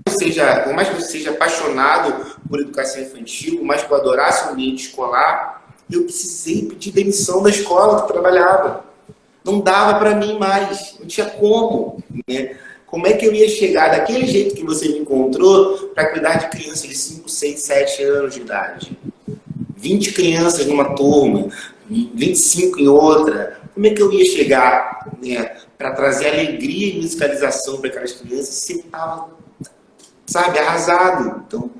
S1: eu seja apaixonado por educação infantil, por mais que eu adorasse o ambiente escolar, eu precisei pedir demissão da escola que eu trabalhava. Não dava para mim mais, não tinha como. Né? Como é que eu ia chegar daquele jeito que você me encontrou para cuidar de crianças de 5, 6, 7 anos de idade? 20 crianças numa turma, 25 em outra. Como é que eu ia chegar, né, para trazer alegria e musicalização para aquelas crianças se eu estava, sabe, arrasado? Então,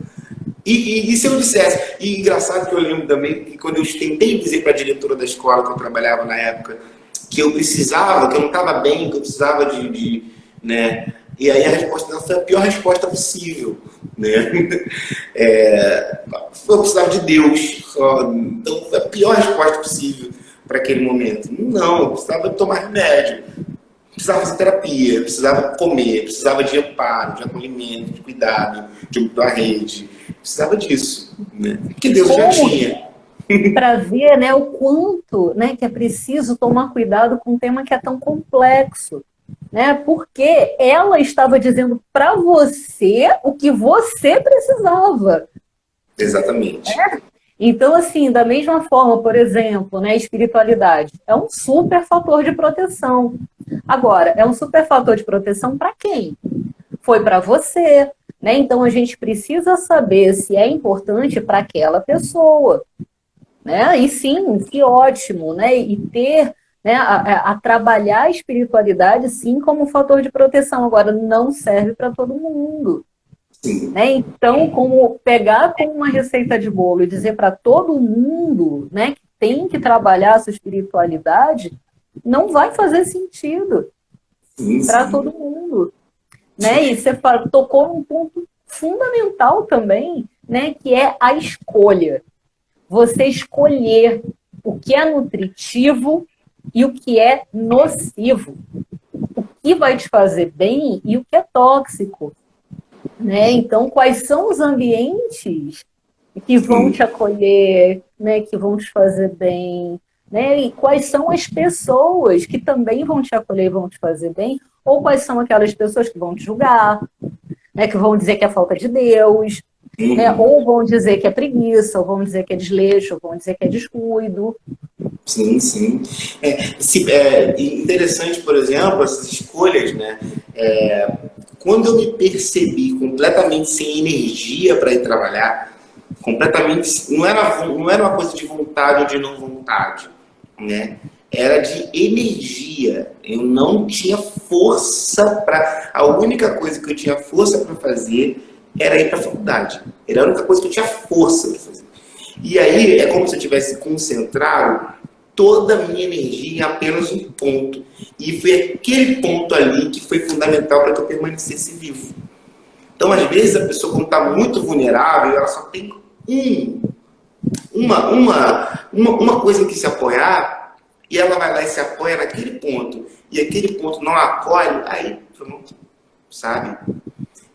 S1: e se eu dissesse... E engraçado que eu lembro também que quando eu tentei dizer para a diretora da escola que eu trabalhava na época que eu precisava, que eu não estava bem, que eu precisava né? E aí a resposta dela foi a pior resposta possível. né? Eu precisava de Deus. Então, foi a pior resposta possível para aquele momento. Não, eu precisava tomar remédio, precisava fazer terapia, precisava comer, precisava de amparo, de acolhimento, de cuidado, de uma rede. Precisava disso, né? Que Deus já tinha.
S2: Para ver, né, o quanto, né, que é preciso tomar cuidado com um tema que é tão complexo, né? Porque ela estava dizendo para você o que você precisava.
S1: Exatamente.
S2: Então, assim, da mesma forma, por exemplo, né, a espiritualidade é um super fator de proteção. Agora, é um super fator de proteção para quem? Foi para você, né? Então a gente precisa saber se é importante para aquela pessoa, né? E sim, que ótimo, né? E ter, né, a trabalhar a espiritualidade sim como fator de proteção. Agora, não serve para todo mundo. Né? Então, como pegar com uma receita de bolo e dizer para todo mundo, né, que tem que trabalhar a sua espiritualidade, não vai fazer sentido para todo mundo. Né? E você tocou num ponto fundamental também, né, que é a escolha. Você escolher o que é nutritivo e o que é nocivo. O que vai te fazer bem e o que é tóxico. Né? Então, quais são os ambientes que vão te acolher, né, que vão te fazer bem, né? E quais são as pessoas que também vão te acolher e vão te fazer bem, ou quais são aquelas pessoas que vão te julgar, né, que vão dizer que é falta de Deus, né, ou vão dizer que é preguiça, ou vão dizer que é desleixo, ou vão dizer que é descuido.
S1: Sim, sim. Interessante, por exemplo, essas escolhas, né? Quando eu me percebi completamente sem energia para ir trabalhar, completamente, não era uma coisa de vontade ou de não vontade, né? Era de energia. Eu não tinha força para. A única coisa que eu tinha força para fazer era ir para a faculdade. Era a única coisa que eu tinha força para fazer. E aí é como se eu tivesse concentrado toda a minha energia em apenas um ponto. E foi aquele ponto ali que foi fundamental para que eu permanecesse vivo. Então, às vezes, a pessoa, quando está muito vulnerável, ela só tem uma coisa em que se apoiar, e ela vai lá e se apoia naquele ponto. E aquele ponto não acolhe, aí pronto, sabe?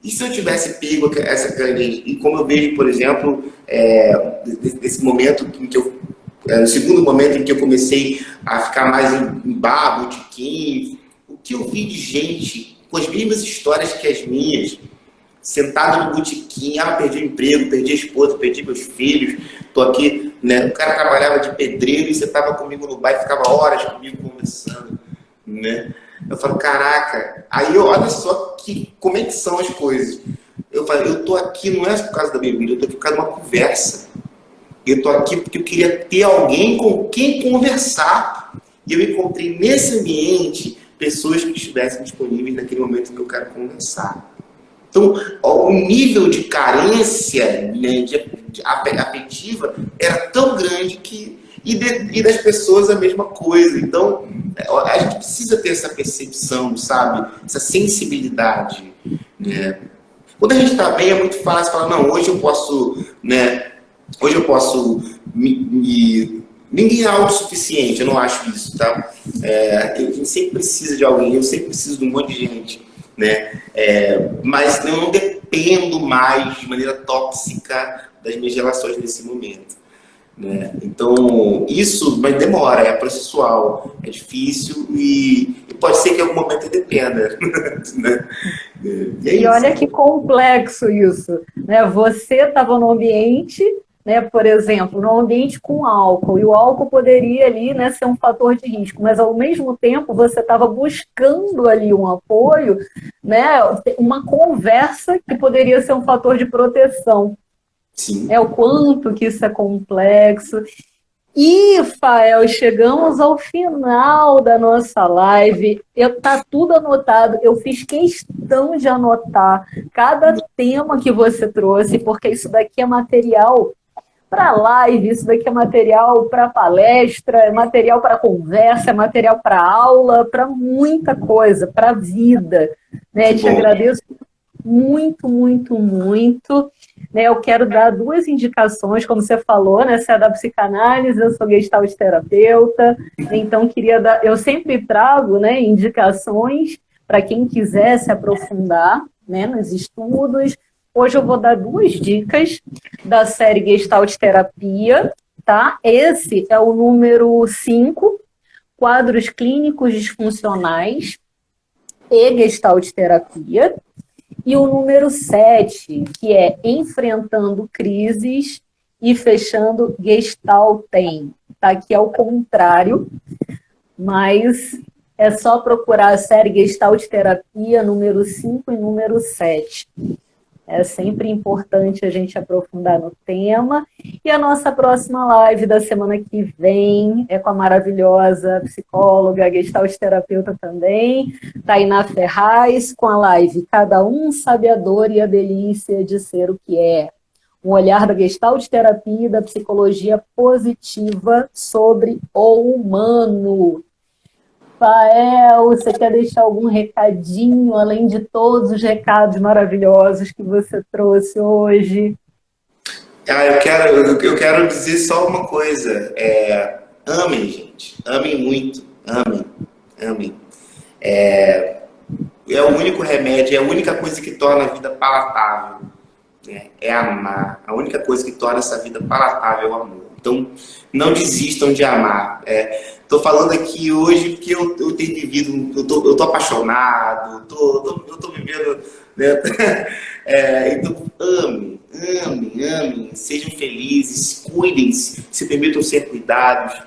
S1: E se eu tivesse pego essa grande... E como eu vejo, por exemplo, desse momento em que eu... No segundo momento em que eu comecei a ficar mais em bar, botequim, o que eu vi de gente com as mesmas histórias que as minhas, sentado no botequim, perdi o emprego, perdi a esposa, perdi meus filhos, tô aqui, né? O cara trabalhava de pedreiro e você tava comigo no bar e ficava horas comigo conversando, né? Eu falo, caraca, aí olha só como é que são as coisas. Eu falo, eu tô aqui não é por causa da bebida, eu tô aqui por causa de uma conversa. Eu tô aqui porque eu queria ter alguém com quem conversar. E eu encontrei nesse ambiente pessoas que estivessem disponíveis naquele momento em que eu quero conversar. Então, o nível de carência, né, afetiva era tão grande que... E das pessoas a mesma coisa. Então, a gente precisa ter essa percepção, sabe? Essa sensibilidade. Né? Quando a gente está bem, é muito fácil falar, não, hoje eu posso... Né, hoje eu posso ninguém é autossuficiente, eu não acho isso, tá? A gente sempre precisa de alguém, eu sempre preciso de um monte de gente, né? Mas eu não dependo mais de maneira tóxica das minhas relações nesse momento, né? Então, isso mas demora, é processual, é difícil e pode ser que em algum momento dependa, né?
S2: E olha que complexo isso, né? Você estava no ambiente, né, por exemplo, num ambiente com álcool, e o álcool poderia ali, né, ser um fator de risco, mas ao mesmo tempo você estava buscando ali um apoio, né, uma conversa que poderia ser um fator de proteção.
S1: Sim.
S2: O quanto que isso é complexo. E, Fael, chegamos ao final da nossa live. Tá tudo anotado. Eu fiz questão de anotar cada tema que você trouxe, porque isso daqui é material para live, isso daqui é material para palestra, é material para conversa, é material para aula, para muita coisa, para vida. Né? Te agradeço muito, muito, muito. Né, eu quero dar 2 indicações, como você falou, né? Você é da psicanálise, eu sou gestalt terapeuta, então eu sempre trago, né, indicações para quem quiser se aprofundar, né, nos estudos. Hoje eu vou dar 2 dicas da série Gestalt Terapia, tá? Esse é o número 5, Quadros Clínicos Disfuncionais e Gestalt Terapia. E o número 7, que é Enfrentando Crises e Fechando Gestaltem. Tá aqui ao contrário, mas é só procurar a série Gestalt Terapia, número 5 e número 7. É sempre importante a gente aprofundar no tema. E a nossa próxima live da semana que vem é com a maravilhosa psicóloga, gestalt terapeuta também, Tainá Ferraz, com a live Cada Um Sabe a Dor e a Delícia de Ser o que É. Um olhar da gestalt terapia e da psicologia positiva sobre o humano. Rafael, você quer deixar algum recadinho, além de todos os recados maravilhosos que você trouxe hoje?
S1: Eu quero dizer só uma coisa. Amem, gente. Amem muito. Amem. Amem. É o único remédio, é a única coisa que torna a vida palatável. Né? É amar. A única coisa que torna essa vida palatável é o amor. Então, não desistam de amar. Estou falando aqui hoje porque eu tenho vivido, eu tô apaixonado, eu tô vivendo, né? Então, amem, amem, amem, sejam felizes, cuidem-se, se permitam ser cuidados,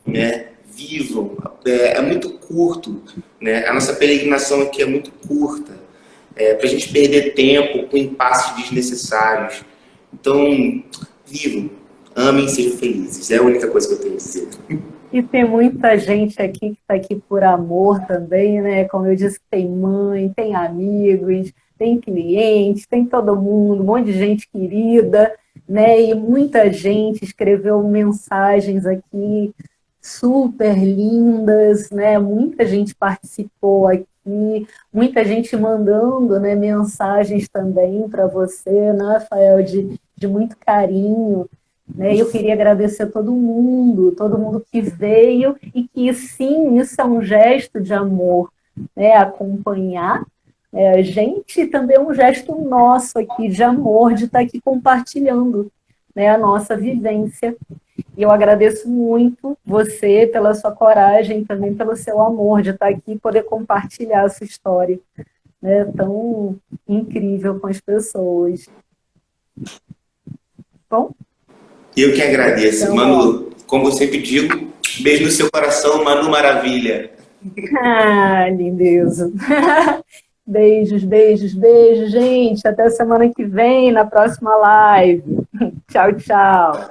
S1: né? Vivam. É muito curto, né? A nossa peregrinação aqui é muito curta, para a gente perder tempo com impasses desnecessários. Então, vivam, amem e sejam felizes. É a única coisa que eu tenho a dizer.
S2: E tem muita gente aqui que está aqui por amor também, né? Como eu disse, tem mãe, tem amigos, tem clientes, tem todo mundo, um monte de gente querida, né? E muita gente escreveu mensagens aqui super lindas, né? Muita gente participou aqui, muita gente mandando, né, mensagens também para você, né, Rafael, de muito carinho. Né? Eu queria agradecer a todo mundo que veio e que sim, isso é um gesto de amor, né? Acompanhar a gente também é um gesto nosso aqui de amor, de estar aqui compartilhando, né, a nossa vivência. E eu agradeço muito você pela sua coragem, também pelo seu amor de estar aqui e poder compartilhar a sua história, né, tão incrível com as pessoas. Bom?
S1: Eu que agradeço.
S2: Então,
S1: Manu, como eu sempre digo, beijo no seu coração, Manu Maravilha.
S2: Lindeza. Beijos, beijos, beijos, gente. Até semana que vem, na próxima live. Tchau, tchau.